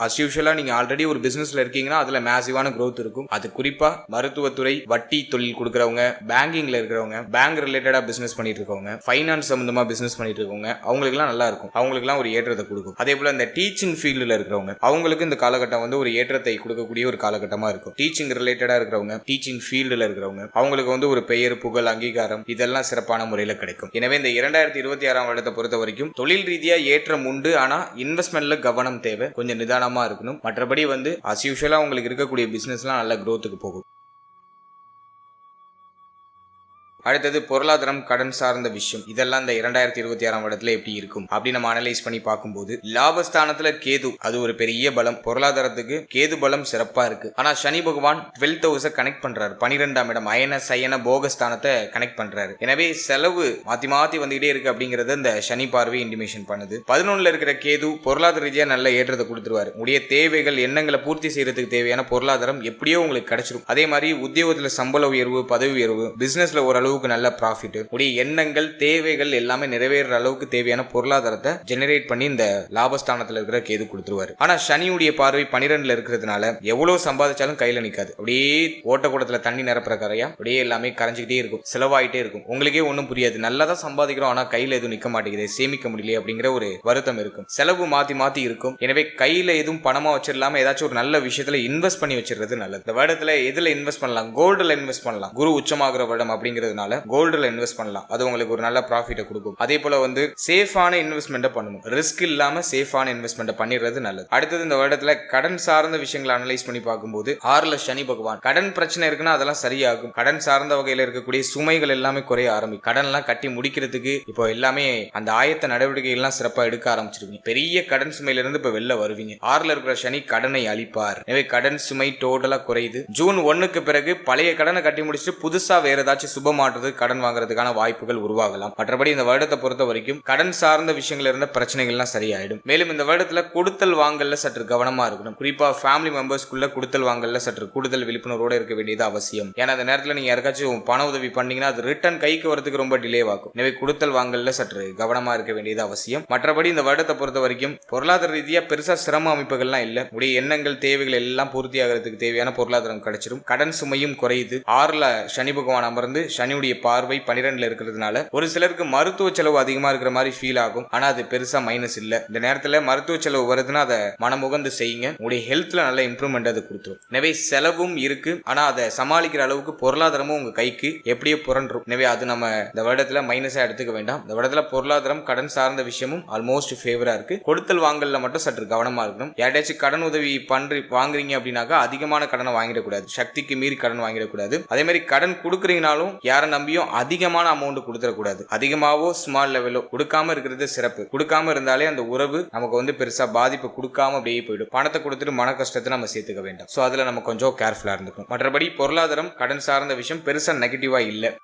அஸ் யூஷுவலா நீங்க ஆல்ரெடி ஒரு பிசினஸ்ல இருக்கீங்கன்னா அதுல மேசிவான growth இருக்கும். அது குறிப்பா மருத்துவத்துறை, வட்டி தொழில் கொடுக்கறவங்க, பேங்கிங்ல இருக்கிறவங்க, பேங்க் ரிலேட்டடா பிசினஸ் பண்ணிட்டு இருக்கவங்க, ஃபைனான்ஸ் சம்பந்தமா பிசினஸ் பண்ணிட்டு இருக்கவங்க அவங்களுக்கு நல்லா இருக்கும். அவங்களுக்குலாம் ஒரு ஏற்றத்தை கொடுக்கும். அதே போல இந்த டீச்சிங் ஃபீல்டுல இருக்கிறவங்க அவங்களுக்கு இந்த காலகட்டம் ஒரு ஏற்றத்தை கொடுக்கக்கூடிய ஒரு காலகட்டமா இருக்கும். டீச்சிங் ரிலேட்டடா இருக்கிறவங்க, டீச்சிங் ஃபீல்டுல இருக்கிறவங்க அவங்களுக்கு ஒரு பெயர், புகழ், அங்கீகாரம் இதெல்லாம் சிறப்பான முறையில் கிடைக்கும். எனவே இந்த 2026ஆம் வருடத்தை பொறுத்த வரைக்கும் தொழில் ரீதியா ஏற்றம் உண்டு. ஆனா இன்வெஸ்ட்மெண்ட்ல கவனம் தேவை, கொஞ்சம் நிதானமா இருக்கணும். மற்றபடி அஸ் யூஷுவலா உங்களுக்கு இருக்கக்கூடிய பிசினஸ்லாம் நல்ல growthக்கு போகும். அடுத்தது பொருளாதாரம், கடன் சார்ந்த விஷயம். இதெல்லாம் இந்த 2026ஆம் வருடத்துல எப்படி இருக்கும் அப்படி நம்ம அனலைஸ் பண்ணி பார்க்கும்போது லாபஸ்தானத்துல கேது, அது ஒரு பெரிய பலம். பொருளாதாரத்துக்கு கேது பலம் சிறப்பா இருக்கு. ஆனா சனி பகவான் 12th ஹவுஸை கனெக்ட் பண்றாரு. 12ஆம் இடம் அயன சயன போகஸ்தானத்தை கனெக்ட் பண்றாரு. எனவே செலவு மாத்தி மாத்தி வந்துகிட்டே இருக்கு அப்படிங்கறத இந்த சனி பார்வை இன்டிமேஷன் பண்ணுது. 11ல இருக்கிற கேது பொருளாதார ரீதியா நல்ல ஏற்றத்தை கொடுத்துருவாரு. உடைய தேவைகள், எண்ணங்களை பூர்த்தி செய்யறதுக்கு தேவையான பொருளாதாரம் எப்படியோ உங்களுக்கு கிடைச்சிடும். அதே மாதிரி உத்தியோகத்துல சம்பள உயர்வு, பதவி உயர்வு, பிசினஸ்ல ஓரளவு அளவுக்கு நல்ல ப்ராஃபிட், உடைய எண்ணங்கள் தேவைகள் எல்லாமே நிறைவேற அளவுக்கு தேவையான பொருளாதாரத்தை ஜெனரேட் பண்ணி இந்த லாபஸ்தானத்துல இருக்கிற கேது கொடுத்துருவாரு. ஆனா சனியுடைய பார்வை 12ல இருக்கிறதுனால எவ்வளவு சம்பாதிச்சாலும் கையில நிக்காது. அப்படியே ஓட்டக்கூடத்துல தண்ணி நிரப்புற கரையா அப்படியே எல்லாமே கரைஞ்சிக்கிட்டே இருக்கும், செலவாயிட்டே இருக்கும். உங்களுக்கே ஒன்றும் புரியாது, நல்லா தான் சம்பாதிக்கிறோம் ஆனா கையில எதுவும் நிக்க மாட்டேங்குது, சேமிக்க முடியல அப்படிங்கிற ஒரு வருத்தம் இருக்கும். செலவு மாத்தி மாத்தி இருக்கும். எனவே கையில எதுவும் பணமா வச்சிடலாம ஏதாச்சும் ஒரு நல்ல விஷயத்துல இன்வெஸ்ட் பண்ணி வச்சிருக்கிறது நல்லது. இந்த வருடத்துல எதுல இன்வெஸ்ட் பண்ணலாம்? கோல்டுல இன்வெஸ்ட் பண்ணலாம். குரு உச்சமாகிற வருடம் அப்படிங்கிறதுனால கோல்டுல இன்வெஸ்ட் பண்ணலாம். அது உங்களுக்கு ஒரு நல்ல ப்ராஃபிட்டை கொடுக்கும். அதே போல சேஃபான இன்வெஸ்ட்மெண்ட் பண்ணணும். ரிஸ்க் இல்லாம சேஃபான இன்வெஸ்ட்மெண்ட் பண்ணிடுறது நல்லது. அடுத்தது இந்த வருடத்துல கடன் சார்ந்த விஷயங்களை அனலைஸ் பண்ணி பார்க்கும்போது 6ல சனி பகவான். கடன் பிரச்சனை இருக்குன்னா அதெல்லாம் சரியாகும். கடன் சார்ந்த வகையில இருக்கக்கூடிய சுமைகள் எல்லாமே குறைய ஆரம்பிக்கும். கடன் எல்லாம் கட்டி முடிக்கிறதுக்கு இப்போ எல்லாமே அந்த ஆயத்த நடவடிக்கைகள் எல்லாம் சிறப்பா எடுக்க ஆரம்பிச்சிருவீங்க. பெரிய கடன் சுமையில இருந்து இப்ப வெளில வருவீங்க. 6ல இருக்கிற சனி கடனை அழிப்பார். எனவே கடன் சுமை டோட்டலா குறையுது. ஜூன் 1க்கு பிறகு பழைய கடனை கட்டி முடிச்சுட்டு புதுசா வேற ஏதாச்சும் சுப மாற்றுறது கடன் வாங்குறதுக்கான வாய்ப்புகள் உருவாகலாம். மற்றபடி இந்த வருடத்தை பொறுத்த வரைக்கும் கடன் சார்ந்த விஷயங்கள் இருந்த பிரச்சனைகள்லாம் சரியாயிடும். மேலும் இந்த வருடத்துல கொடுத்தல் வாங்கல்ல சற்று கவனமா இருக்கணும். குறிப்பா ஃபேமிலி மெம்பர்ஸ்க்குள்ள கொடுத்தல் வாங்கல்ல சற்று கூடுதல் விழிப்புணர்வோட இருக்க வேண்டியது அவசியம். ஏன்னா அந்த நேரத்துல நீங்க யாருக்காச்சும் பண உதவி பண்ணீங்கன்னா அது ரிட்டர்ன் கைக்கு வரதுக்கு ரொம்ப டிலே ஆகும். எனவே கொடுத்தல் வாங்கல்ல சற்று கவனமா இருக்க வேண்டியது அவசியம். மற்றபடி இந்த வருடத்தை பொறுத்த வரைக்கும் பொருளாதார ரீதியா பெருசா சிரம அமைப்புகள்லாம் இல்ல. உடைய எண்ணங்கள் தேவைகள் எல்லாம் பூர்த்தி ஆகிறதுக்கு தேவையான பொருளாதாரம் கிடைச்சிடும். கடன் சுமையும் குறையுது. 6ல சனி பகவான் அமர்ந்து சனியுடைய பார்வை 12ல இருக்கிறதுனால ஒரு சிலருக்கு மருத்துவ செலவு அதிகமா இருக்கிற மாதிரி ஃபீல் ஆகும். ஆனா அது பெருசா மைனஸ் இல்ல. இந்த நேரத்துல மருத்துவ செலவு வருதுன்னா அதை மனமுகந்து செய்யுங்க. உடைய ஹெல்த்ல நல்ல இம்ப்ரூவ்மெண்ட் அது கொடுத்துரும். எனவே செலவும் இருக்கு, ஆனா அதை சமாளிக்கிற அளவுக்கு பொருளாதாரமும் உங்க கைக்கு எப்படியோ புரண்டும். எனவே அது நம்ம இந்த வருடத்துல மைனஸா எடுத்துக்க வேண்டாம். இந்த வருடத்துல பொருளாதாரம் கடன் சார்ந்த விஷயமும் ஆல்மோஸ்ட் ஃபேவரா இருக்கு. கொடுத்தல் வாங்கல்ல மட்டும் சற்று கவனமா இருக்கணும். யார்டாச்சும் கடன் உதவி வாங்குறீங்க அப்படின்னாக்கா அதிகமான கடனை வாங்கிடக்கூடாது. சக்திக்கு மீறி கடன் வாங்கிடக்கூடாது. அதே மாதிரி கடன் கொடுக்குறீங்கனாலும் யாரை நம்பியும் அதிகமான அமௌண்ட் கொடுத்துடக்கூடாது. அதிகமாவோ ஸ்மால் லெவலோ கொடுக்காம இருக்கிறது சிறப்பு. கொடுக்காம இருந்தாலே அந்த உறவு நமக்கு பெருசா பாதிப்பு கொடுக்காம அப்படியே போயிடும். பணத்தை கொடுத்துட்டு மன கஷ்டத்தை நம்ம சேர்த்துக்க வேண்டாம். சோ அதுல நம்ம கொஞ்சம் கேர்ஃபுல்லா இருந்துக்கணும். மற்றபடி பொருளாதாரம் கடன் சார்ந்த விஷயம் பெருசா நெகட்டிவா இல்ல.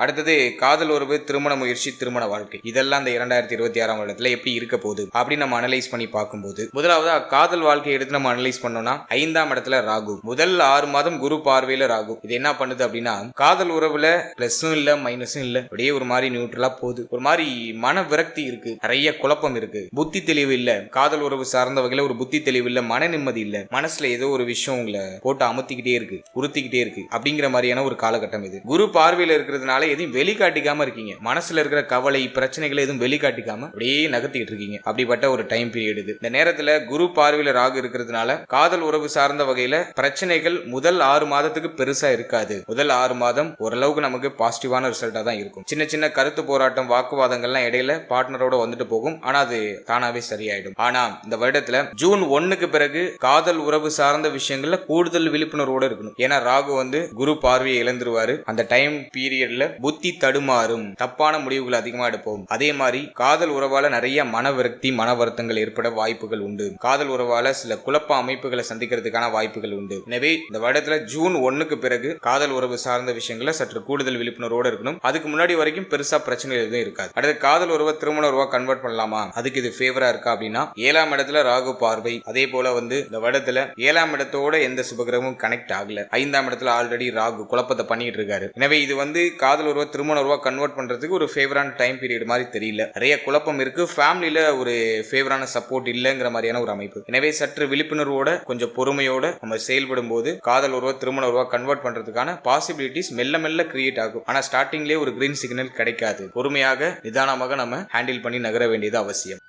அடுத்தது காதல் உறவு, திருமண முயற்சி, திருமண வாழ்க்கை, இதெல்லாம் இந்த 2026ஆம் வருடத்துல எப்படி இருக்க போகுது அப்படின்னு நம்ம அனலைஸ் பண்ணி பார்க்கும்போது முதலாவது காதல் வாழ்க்கையை எடுத்து நம்ம அனலைஸ் பண்ணோம்னா 5ஆம் இடத்துல ராகு. முதல் 6 மாதம் குரு பார்வையில ராகு. இது என்ன பண்ணுது அப்படின்னா காதல் உறவுல பிளஸும் இல்ல மைனஸும் இல்ல, அப்படியே ஒரு மாதிரி நியூட்ரலா போகுது. ஒரு மாதிரி மன விரக்தி இருக்கு, நிறைய குழப்பம் இருக்கு, புத்தி தெளிவு இல்ல. காதல் உறவு சார்ந்த வகையில ஒரு புத்தி தெளிவு இல்ல, மன நிம்மதி இல்ல, மனசுல ஏதோ ஒரு விஷயம் உங்களை போட்டு அமுத்திக்கிட்டே இருக்கு, உறுத்திக்கிட்டே இருக்கு அப்படிங்கிற மாதிரியான ஒரு காலகட்டம் இது. குரு பார்வையில இருக்கிறதுனால எதையும் வெளிக்காட்டிக்காம இருக்கீங்க. மனசுல இருக்கிற கவலை பிரச்சனைகளை எதுவும் வெளிக்காட்டிக்காம அப்படியே நகர்த்திட்டு இருக்கீங்க. அப்படிப்பட்ட ஒரு டைம் பீரியட் இது. இந்த நேரத்துல குரு பார்வையில ராகு இருக்கிறதுனால காதல் உறவு சார்ந்த வகையில பிரச்சனைகள் முதல் 6 மாதத்துக்கு பெருசா இருக்காது. முதல் 6 மாதம் ஓரளவுக்கு நமக்கு பாசிட்டிவான ரிசல்ட்டா தான் இருக்கும். சின்ன சின்ன கருத்து போராட்டம், வாக்குவாதங்கள்லாம் இடையில பார்ட்னரோட வந்துட்டு போகும். ஆனா அது தானாவே சரியாயிடும். ஆனா இந்த வருடத்துல ஜூன் 1க்கு பிறகு காதல் உறவு சார்ந்த விஷயங்கள்ல கூடுதல் விழிப்புணர்வோட இருக்கணும். ஏன்னா ராகு குரு பார்வையை இழந்துருவாரு. அந்த டைம் பீரியட்ல புத்தி தடுமாறும், தப்பான முடிவுகள் அதிகமா எடுப்போம். அதே மாதிரி காதல் உறவால நிறைய மன விரக்தி, மன வருத்தங்கள் ஏற்பட வாய்ப்புகள் உண்டு. காதல் உறவால சில குழப்ப அமைப்புகளை சந்திக்கிறதுக்கான வாய்ப்புகள் உண்டு. எனவே இந்த வருடத்துல ஜூன் 1க்கு பிறகு காதல் உறவு சார்ந்த விஷயங்களை சற்று கூடுதல் விழிப்புணர்வோடு இருக்கணும். அதுக்கு முன்னாடி வரைக்கும் பெருசா பிரச்சனை எதுவும் இருக்காது. அடுத்து காதல் உறவை திருமண உறவா கன்வெர்ட் பண்ணலாமா, அதுக்கு இது ஃபேவரா இருக்கா அப்படின்னா 7ஆம் இடத்துல ராகு பார்வை. அதே போல இந்த வருடத்துல 7ஆம் இடத்தோட எந்த சுபகிரகமும் கனெக்ட் ஆகல. 5ஆம் இடத்துல ஆல்ரெடி ராகு குழப்பத்தை பண்ணிட்டு இருக்காரு. எனவே இது காதல் உறவை திருமண உறவா கன்வெர்ட் பண்றதுக்கு ஒரு ஃபேவரான டைம் பீரியட் மாதிரி தெரியல. நிறைய குழப்பம் இருக்கு. ஃபேமிலில ஒரு ஃபேவரான சப்போர்ட் இல்லங்கிற மாதிரியான ஒரு அமைப்பு. எனவே சற்று விழிப்புணர்வோட கொஞ்சம் பொறுமையோட நம்ம செயல்படும் போது காதல் உறவா திருமண உறவா கன்வெர்ட் பண்றதுக்கான பாசிபிலிட்டிஸ் மெல்ல மெல்ல கிரியேட் ஆகும். ஆனா ஸ்டார்டிங்லேயே ஒரு கிரீன் சிக்னல் கிடைக்காது. பொறுமையாக நிதானமாக நம்ம ஹேண்டில் பண்ணி நகர வேண்டியது அவசியம்.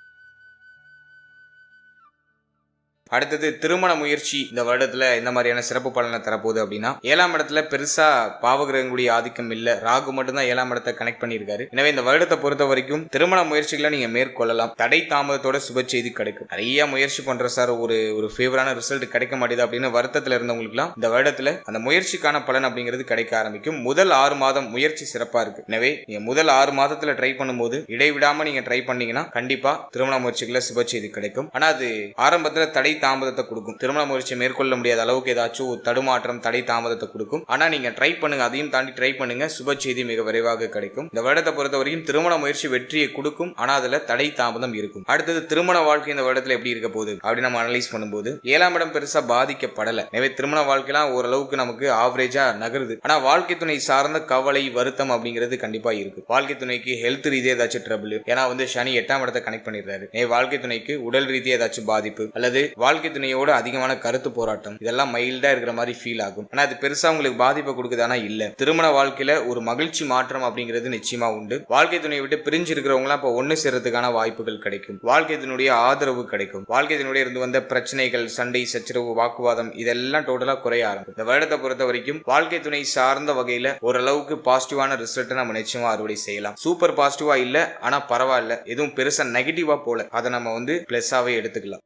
அடுத்தது திருமண முயற்சி இந்த வருடத்துல இந்த மாதிரியான சிறப்பு பலனை தரப்போகுது அப்படின்னா 7ஆம் இடத்துல பெருசா பாவகிரகங்களுடைய ஆதிக்கம் இல்ல. ராகு மட்டும் தான் 7ஆம் இடத்தை கனெக்ட் பண்ணியிருக்காரு. எனவே இந்த வருடத்தை பொறுத்த வரைக்கும் திருமண முயற்சிகளை நீங்க மேற்கொள்ளலாம். தடை தாமதத்தோட சுப செய்தி கிடைக்கும். நிறைய முயற்சி பண்ற சார் ஒரு ஃபேவரான ரிசல்ட் கிடைக்க மாட்டேது அப்படின்னு வருத்தத்துல இருந்தவங்களுக்குலாம் இந்த வருடத்துல அந்த முயற்சிக்கான பலன் அப்படிங்கிறது கிடைக்க ஆரம்பிக்கும். முதல் 6 மாதம் முயற்சி சிறப்பா இருக்கு. எனவே நீங்க முதல் 6 மாதத்துல ட்ரை பண்ணும்போது இடைவிடாம நீங்க ட்ரை பண்ணீங்கன்னா கண்டிப்பா திருமண முயற்சிகளை சுப செய்தி கிடைக்கும். ஆனா அது ஆரம்பத்துல தடை தாமதத்தை கொடுக்கும். திருமண முயற்சி மேற்கொள்ள முடியாத அளவுக்கு ஏதாச்சும் தடுமாற்றம், தடை தாமதத்தை கொடுக்கும். ஆனா நீங்க ட்ரை பண்ணுங்க, அதையும் தாண்டி ட்ரை பண்ணுங்க, சுப செய்தி மிக விரைவாக கிடைக்கும். இந்த வருடத்தை பொறுத்த வரைக்கும் திருமண முயற்சி வெற்றியை கொடுக்கும், ஆனா அதுல தடை தாமதம் இருக்கும். அடுத்தது திருமண வாழ்க்கை இந்த வருடத்துல எப்படி இருக்க போகுது அப்படி நம்ம அனலைஸ் பண்ணும்போது 7ஆம் இடம் பெருசா பாதிக்கப்படல. எனவே திருமண வாழ்க்கைலாம் ஓரளவுக்கு நமக்கு ஆவரேஜா நகருது. ஆனா வாழ்க்கை துணை சார்ந்த கவலை, வருத்தம் அப்படிங்கிறது கண்டிப்பா இருக்கு. வாழ்க்கை துணைக்கு ஹெல்த் ரீதியா ஏதாச்சும் ட்ரபிள், ஏன்னா சனி 8ஆம் இடத்தை கனெக்ட் பண்ணிடுறாரு. வாழ்க்கை துணைக்கு உடல் ரீதியா ஏதாச்சும் பாதிப்பு அல்லது வாழ்க்கை துணையோட அதிகமான கருத்து போராட்டம், இதெல்லாம் மைல்டா இருக்கிற மாதிரி ஃபீல் ஆகும். ஆனா அது பெருசா உங்களுக்கு பாதிப்பை கொடுக்குதானா இல்ல. திருமண வாழ்க்கையில ஒரு மகிழ்ச்சி மாற்றம் அப்படிங்கிறது நிச்சயமா உண்டு. வாழ்க்கை துணையை விட்டு பிரிஞ்சு இருக்கிறவங்க இப்ப ஒண்ணு சேர்றதுக்கான வாய்ப்புகள் கிடைக்கும். வாழ்க்கை துணையுடைய ஆதரவு கிடைக்கும். வாழ்க்கை துணையுடைய இருந்து வந்த பிரச்சனைகள், சண்டை, சச்சரவு, வாக்குவாதம் இதெல்லாம் டோட்டலா குறைய ஆரம்பிக்கும். இந்த வருடத்தை பொறுத்த வரைக்கும் வாழ்க்கை துணை சார்ந்த வகையில ஓரளவுக்கு பாசிட்டிவான ரிசல்ட் நம்ம நிச்சயமா அறுவடை செய்யலாம். சூப்பர் பாசிட்டிவா இல்ல, ஆனா பரவாயில்ல, எதுவும் பெருசா நெகட்டிவா போல, அதை நம்ம பிளஸ்ஸாவே எடுத்துக்கலாம்.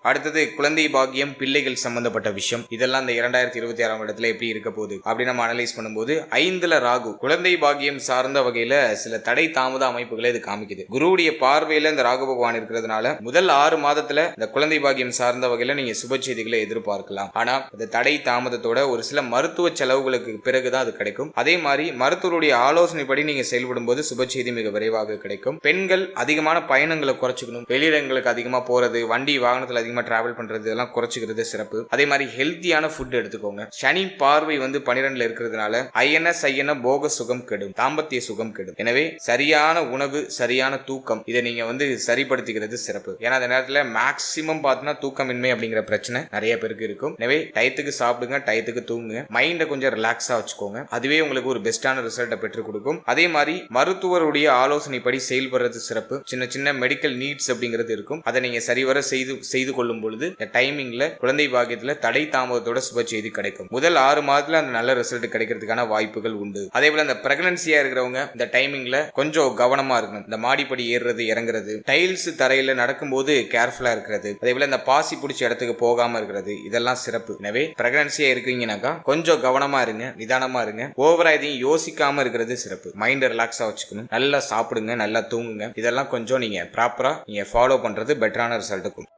அடுத்தது குழந்தை பாக்கியம், பிள்ளைகள் சம்பந்தப்பட்ட விஷயம். இதெல்லாம் இந்த 2026ஆம் இடத்துல எப்படி இருக்க போகுது அப்படி நம்ம அனலைஸ் பண்ணும்போது 5ல ராகு குழந்தை பாக்கியம் சார்ந்த வகையில சில தடை தாமத அமைப்புகளை இது காமிக்குது. குருவுடைய பார்வையில இந்த ராகு பகவான் இருக்கிறதுனால முதல் 6 மாதத்துல இந்த குழந்தை பாக்கியம் சார்ந்த வகையில நீங்க சுப செய்திகளை எதிர்பார்க்கலாம். ஆனா இந்த தடை தாமதத்தோட ஒரு சில மருத்துவ செலவுகளுக்கு பிறகுதான் அது கிடைக்கும். அதே மாதிரி மருத்துவருடைய ஆலோசனைப்படி நீங்க செயல்படும் போது சுப செய்தி மிக விரைவாக கிடைக்கும். பெண்கள் அதிகமான பயணங்களை குறைச்சிக்கணும். வெளியிடங்களுக்கு அதிகமா போறது, வண்டி வாகனத்துல அதிகமா டிராவல் பண்றது இதெல்லாம் குறைச்சிக்கிறது சிறப்பு. அதே மாதிரி ஹெல்த்தியான ஃபுட் எடுத்துக்கோங்க. சனி பார்வை 12ல இருக்கிறதுனால ஐஎன்எஸ் போக சுகம் கெடும், தாம்பத்திய சுகம் கெடும். எனவே சரியான உணவு, சரியான தூக்கம் இதை நீங்க சரிப்படுத்திக்கிறது சிறப்பு. ஏன்னா அந்த நேரத்துல மேக்சிமம் பார்த்தீங்கன்னா தூக்கமின்மை அப்படிங்கிற பிரச்சனை நிறைய பேருக்கு இருக்கும். எனவே டயத்துக்கு சாப்பிடுங்க, டயத்துக்கு தூங்குங்க, மைண்டை கொஞ்சம் ரிலாக்ஸா வச்சுக்கோங்க. அதுவே உங்களுக்கு ஒரு பெஸ்டான ரிசல்ட்டை பெற்றுக் கொடுக்கும். அதே மாதிரி மருத்துவருடைய ஆலோசனைப்படி செயல்படுறது சிறப்பு. சின்ன சின்ன மெடிக்கல் நீட்ஸ் அப்படிங்கிறது இருக்கும். அதை நீங்க சரிவர செய்து கொள்ளும் பொழுது டைமிங்ல குழந்தை பாக்கியத்துல தடை தாமதத்தோட சுப செய்தி கிடைக்கும். முதல் 6 மாதத்துல அந்த நல்ல ரிசல்ட் கிடைக்கிறதுக்கான வாய்ப்புகள் உண்டு. அதே போல இந்த பிரெக்னன்சியா இருக்கிறவங்க இந்த டைமிங்ல கொஞ்சம் கவனமா இருக்கணும். இந்த மாடிப்படி ஏறுறது, இறங்குறது, டைல்ஸ் தரையில நடக்கும்போது கேர்ஃபுல்லா இருக்கிறது, அதே போல இந்த பாசி பிடிச்ச இடத்துக்கு போகாம இருக்கிறது, இதெல்லாம் சிறப்பு. எனவே பிரெக்னன்சியா இருக்கீங்கன்னாக்கா கொஞ்சம் கவனமா இருங்க, நிதானமா இருங்க. ஓவரா எதையும் யோசிக்காம இருக்கிறது சிறப்பு. மைண்ட் ரிலாக்ஸா வச்சுக்கணும். நல்லா சாப்பிடுங்க, நல்லா தூங்குங்க. இதெல்லாம் கொஞ்சம் நீங்க ப்ராப்பரா நீங்க ஃபாலோ பண்றது பெட்டரான ரிசல்ட் இருக்கும்.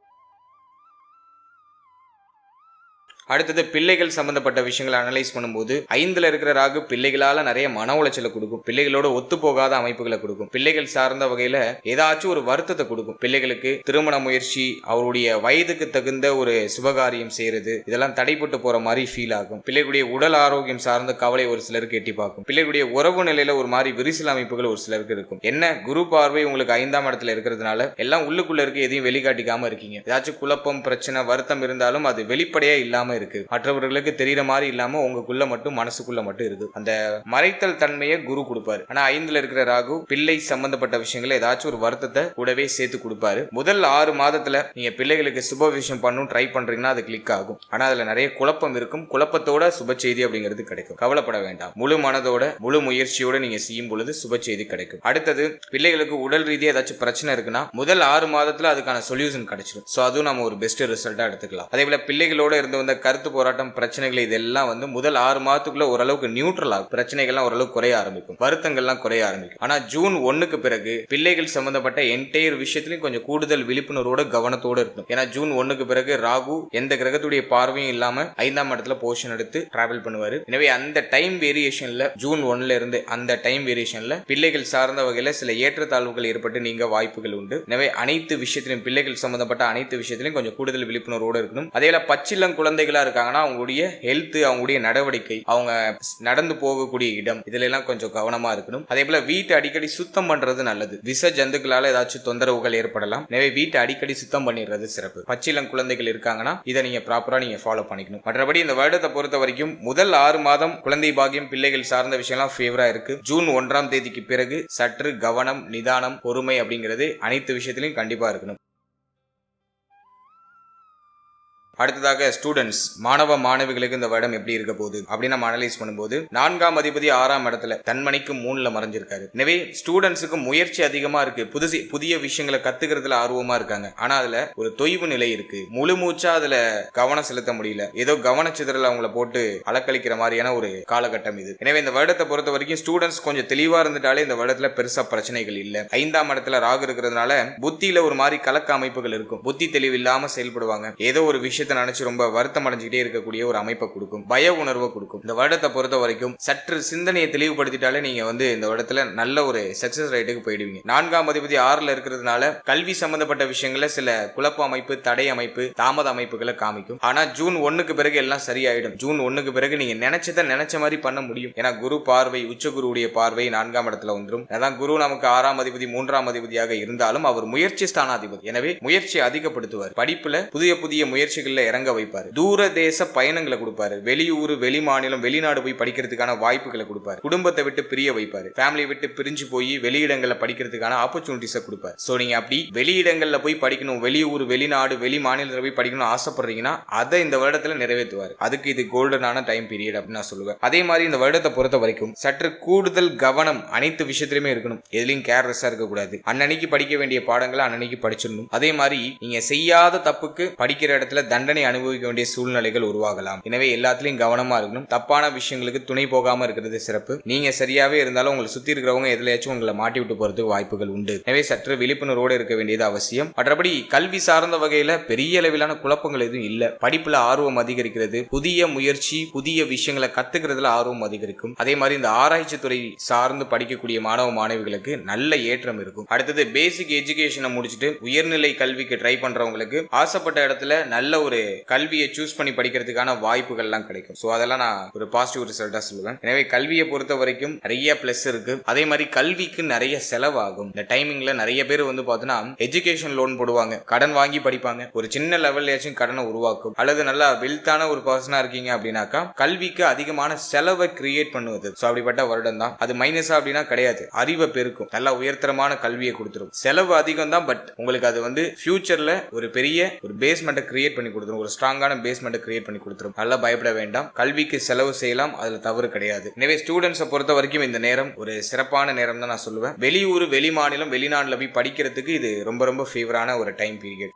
அடுத்தது பிள்ளைகள் சம்பந்தப்பட்ட விஷயங்களை அனலைஸ் பண்ணும்போது 5ல இருக்கிற ராகு பிள்ளைகளால நிறைய மன உளைச்சலை கொடுக்கும். பிள்ளைகளோட ஒத்து போகாத அமைப்புகளை கொடுக்கும். பிள்ளைகள் சார்ந்த வகையில ஏதாச்சும் ஒரு வருத்தத்தை கொடுக்கும். பிள்ளைகளுக்கு திருமண முயற்சி, அவருடைய வயதுக்கு தகுந்த ஒரு சுபகாரியம் செய்யறது, இதெல்லாம் தடைப்பட்டு போற மாதிரி ஃபீல் ஆகும். பிள்ளைகளுடைய உடல் ஆரோக்கியம் சார்ந்த கவலை ஒரு சிலருக்கு எட்டி பார்க்கும். பிள்ளைகளுடைய உறவு நிலையில ஒரு மாதிரி விரிசல் அமைப்புகள் ஒரு சிலருக்கு இருக்கும். என்ன குரு பார்வை உங்களுக்கு 5ஆம் இடத்துல இருக்கிறதுனால எல்லாம் உள்ளுக்குள்ள இருக்கு, எதையும் வெளிக்காட்டிக்காம இருக்கீங்க. ஏதாச்சும் குழப்பம், பிரச்சனை, வருத்தம் இருந்தாலும் அது வெளிப்படையா இல்லாம இருக்கு. மற்றவர்களுக்கு தெரியற மாதிரி இல்லாம உங்களுக்குள்ள மட்டும், மனசுக்குள்ள மட்டும் இருக்கு. அந்த மறைத்தல் தன்மையை குரு கொடுப்பாரு. ஆனா 5ல இருக்கிற ராகு பிள்ளை சம்பந்தப்பட்ட விஷயங்களை ஏதாச்சும் ஒரு வருத்தத்தை கூடவே சேர்த்து கொடுப்பாரு. முதல் 6 மாதத்துல நீங்க பிள்ளைகளுக்கு சுப விஷயம் பண்ணணும் ட்ரை பண்றீங்கன்னா அது கிளிக் ஆகும். ஆனா அதுல நிறைய குழப்பம் இருக்கும். குழப்பத்தோட சுப செய்தி அப்படிங்கிறது கிடைக்கும். கவலைப்பட வேண்டாம். முழு மனதோட, முழு முயற்சியோட நீங்க செய்யும் பொழுது சுப செய்தி கிடைக்கும். அடுத்தது பிள்ளைகளுக்கு உடல் ரீதியா ஏதாச்சும் பிரச்சனை இருக்குன்னா முதல் 6 மாதத்துல அதுக்கான சொல்யூஷன் கிடைச்சிடும். சோ அதுவும் நம்ம ஒரு பெஸ்ட் ரிசல்ட்டா எடுத்துக்கலாம். அதே போல பிள்ளைகளோட இருந்து வந்த கருத்து போராட்டம், பிரச்சனைகள் இதெல்லாம் முதல் 6 மாதத்துக்குள்ள ஓரளவுக்கு நியூட்ரல் ஆகும். பிரச்சனைகள்லாம் ஓரளவுக்கு குறைய ஆரம்பிக்கும், வருத்தங்கள்லாம் குறைய ஆரம்பிக்கும். ஆனா ஜூன் 1க்கு பிறகு பிள்ளைகள் சம்பந்தப்பட்ட என்டையர் விஷயத்திலையும் கொஞ்சம் கூடுதல் விழிப்புணர்வோட, கவனத்தோட இருக்கும். ஏன்னா ஜூன் 1க்கு பிறகு ராகு எந்த கிரகத்துடைய பார்வையும் இல்லாம 5ஆம் இடத்துல போர்ஷன் எடுத்து டிராவல் பண்ணுவாரு. எனவே அந்த டைம் வேரியேஷன்ல, ஜூன் 1ல இருந்து அந்த டைம் வேரியேஷன்ல பிள்ளைகள் சார்ந்த வகையில சில ஏற்றத்தாழ்வுகள் ஏற்பட்டு நீங்க வாய்ப்புகள் உண்டு. எனவே அனைத்து விஷயத்திலும், பிள்ளைகள் சம்பந்தப்பட்ட அனைத்து விஷயத்திலும் கொஞ்சம் கூடுதல் விழிப்புணர்வோட இருக்கணும். அதே போல பச்சிளம் குழந்தைகளா இருக்காங்கன்னா அவங்களுடைய ஹெல்த், அவங்களுடைய நடவடிக்கை, அவங்க நடந்து போகக்கூடிய இடம், இதுல எல்லாம் கொஞ்சம் கவனமா இருக்கணும். அதே போல வீட்டை அடிக்கடி சுத்தம் பண்றது நல்லது. விஷ ஜந்துக்களால ஏதாச்சும் தொந்தரவுகள் ஏற்படலாம். எனவே வீட்டை அடிக்கடி சுத்தம் பண்ணிடுறது சிறப்பு. பச்சிளம் குழந்தைகள் இருக்காங்கன்னா இதை நீங்க ப்ராப்பரா நீங்க ஃபாலோ பண்ணிக்கணும். மற்றபடி இந்த வருடத்தை பொறுத்த வரைக்கும் முதல் 6 மாதம் குழந்தை பாக்கியம், பிள்ளைகள் சார்ந்த விஷயம்லாம் ஃபேவரா இருக்கு. ஜூன் 1ஆம் தேதிக்கு பிறகு சற்று கவனம், நிதானம், பொறுமை அப்படிங்கிறது அனைத்து விஷயத்திலையும் கண்டிப்பா இருக்கணும். அடுத்ததாக ஸ்டூடெண்ட்ஸ் மாணவிகளுக்கு இந்த வருடம் எப்படி இருக்க போகுது அப்படின்னு நம்ம அனலைஸ் பண்ணும்போது 4ஆம் அதிபதி 6ஆம் இடத்துல தன்மணிக்கு 3ல மறைஞ்சிருக்காரு. எனவே ஸ்டூடெண்ட்ஸுக்கு முயற்சி அதிகமா இருக்கு, புதிய விஷயங்களை கத்துக்கிறதுல ஆர்வமா இருக்காங்க. ஆனா அதுல ஒரு தொய்வு நிலை இருக்கு, முழு மூச்சா அதுல கவனம் செலுத்த முடியல, ஏதோ கவனச்சிதறல் அவங்கள போட்டு அலக்களிக்கிற மாதிரியான ஒரு காலகட்டம் இது. எனவே இந்த வருடத்தை பொறுத்த வரைக்கும் ஸ்டூடெண்ட்ஸ் கொஞ்சம் தெளிவா இருந்துட்டாலே இந்த வருடத்துல பெருசா பிரச்சனைகள் இல்ல. 5ஆம் இடத்துல ராகு இருக்கிறதுனால புத்தியில ஒரு மாதிரி கலக்க அமைப்புகள் இருக்கும், புத்தி தெளிவு இல்லாம செயல்படுவாங்க, ஏதோ ஒரு விஷயத்தை நினைச்சு ரொம்ப வருத்தம் அடைஞ்சுக்கிட்டே இருக்கக்கூடிய ஒரு அமைப்பை கொடுக்கும், பய உணர்வை கொடுக்கும். இந்த வருடத்தை பொறுத்த வரைக்கும் சற்று சிந்தனையை தெளிவுபடுத்திட்டாலே நீங்க இந்த வருடத்துல நல்ல ஒரு சக்சஸ் ரேட்டுக்கு போயிடுவீங்க. 4ஆம் அதிபதி 6ல இருக்கிறதுனால கல்வி சம்பந்தப்பட்ட விஷயங்கள சில குழப்ப அமைப்பு, தடை அமைப்பு, தாமத அமைப்புகளை காமிக்கும். ஆனா ஜூன் 1க்கு பிறகு எல்லாம் சரியாயிடும். ஜூன் 1க்கு பிறகு நீங்க நினைச்ச மாதிரி பண்ண முடியும். ஏன்னா குரு பார்வை, உச்ச குருவுடைய பார்வை 4ஆம் இடத்துல வந்துடும். அதான் குரு நமக்கு 6ஆம் அதிபதி 3ஆம் அதிபதியாக இருந்தாலும் அவர் முயற்சி ஸ்தானாதிபதி. எனவே முயற்சியை அதிகப்படுத்துவார், படிப்புல புதிய முயற்சிகள்ல இறங்க வைப்பாரு, தூர தேச பயணங்களை கொடுப்பாரு, வெளியூர், வெளி மாநிலம், வெளிநாடு போய் படிக்கிறதுக்கான வாய்ப்புகளை கொடுப்பாரு, குடும்பத்தை விட்டு பிரிய வைப்பாரு, ஃபேமிலியை விட்டு பிரிஞ்சு போய் வெளியிடங்கள்ல படிக்கிறதுக்கான ஆப்பர்ச்சுனிட்டிஸை கொடுப்பாரு. சோ நீங்க அப்படி வெளியிடங்கள்ல போய் படிக்கணும், வெளியூர், வெளிநாடு, வெளி மாநிலத்துல போய் படிக்கணும் ஆசைப்படுறீங்கன்னா அதை இந்த வருடத்துல நிறைவேற்றுவார். அதுக்கு இது கோல்டனான டைம் பீரியட் அப்படின்னு நான் சொல்லுவேன். அதே மாதிரி இந்த வருடத்தை பொறுத்த வரைக்கும் சற்று கூடுதல் கவனம் அனைத்து விஷயத்திலுமே இருக்கணும், எதுலையும் கேர்லெஸ்ஸா இருக்கக்கூடாது. அன்னன்னைக்கு படிக்க வேண்டிய பாடங்களை அன்னன்னைக்கு படிச்சிடணும். அதே மாதிரி நீங்க செய்யாத தப்புக்கு படிக்கிற இடத்துல தண்டனை அனுபவிக்க வேண்டிய சூழ்நிலைகள் உருவாகலாம். எனவே எல்லாத்திலையும் கவனமா இருக்கணும், தப்பான விஷயங்களுக்கு துணை போகாம இருக்கிறது சிறப்பு. நீங்க சரியாவே இருந்தாலும் உங்களை சுத்தி இருக்கிறவங்க எதுலையாச்சும் உங்களை மாட்டி விட்டு போறதுக்கு வாய்ப்புகள் உண்டு. எனவே சற்று விழிப்புணர்வோடு இருக்க வேண்டியது அவசியம். மற்றபடி கல்வி சார்ந்த வகையில பெரிய அளவிலான குழப்பங்கள் எதுவும் இல்ல. படிப்புல ஆர்வம் அதிகரிக்கிறது, புதிய முயற்சி, புதிய விஷயங்களை கத்துக்கிறதுல ஆர்வம் அதிகரிக்கும். அதே மாதிரி இந்த ஆராய்ச்சி துறை சார்ந்து படிக்கக்கூடிய மாணவிகளுக்கு நல்ல ஏற்றம் இருக்கும். அடுத்தது பேசிக் எஜுகேஷனை முடிச்சுட்டு உயர்நிலை கல்விக்கு ட்ரை பண்றவங்களுக்கு ஆசைப்பட்ட இடத்துல நல்ல ஒரு கல்வியை சூஸ் பண்ணி படிக்கிறதுக்கான வாய்ப்புகள் எல்லாம் கிடைக்கும். சோ அதெல்லாம் நான் ஒரு பாசிட்டிவ் ரிசல்ட்டா சொல்லுவேன். எனவே கல்வியை பொறுத்த வரைக்கும் நிறைய பிளஸ் இருக்கு. அதே மாதிரி கல்விக்கு நிறைய செலவாகும். இந்த டைமிங்ல நிறைய பேர் பார்த்தோன்னா எஜுகேஷன் லோன் போடுவாங்க, கடன் வாங்கி படிப்பாங்க, ஒரு சின்ன லெவல்லையாச்சும் கடனை உருவாக்கும். அல்லது நல்லா வெல்த்தான ஒரு பர்சனா இருக்கீங்க அப்படின்னாக்கா கல்விக்கு அதிகமான செலவை கிரியேட் பண்ணுவது. சோ அப்படிப்பட்ட வருடம் தான் அது. மைனஸா அப்படின்னா கிடையாது, அறிவை பெருக்கும், நல்ல உயர்தரமான கல்வியை கொடுத்துரும். செலவு அதிகம் தான், பட் உங்களுக்கு அது ஃபியூச்சர்ல ஒரு பெரிய ஒரு பேஸ்மெண்ட்டை கிரியேட் பண்ணி கொடுத்துரும், ஒரு ஸ்ட்ராங்கான பேஸ்மெண்ட்டை கிரியேட் பண்ணி கொடுத்துரும். நல்லா பயப்பட வேண்டாம், கல்விக்கு செலவு செய்யலாம், அதுல தவறு கிடையாது. எனவே ஸ்டூடெண்ட்ஸை பொறுத்த வரைக்கும் இந்த நேரம் ஒரு சிறப்பான நேரம் தான் நான் சொல்லுவேன். வெளியூர், வெளி மாநிலம், வெளிநாட்டுல போய் படிக்கிறதுக்கு இது ரொம்ப ரொம்ப ஃபேவரான ஒரு டைம் பீரியட்.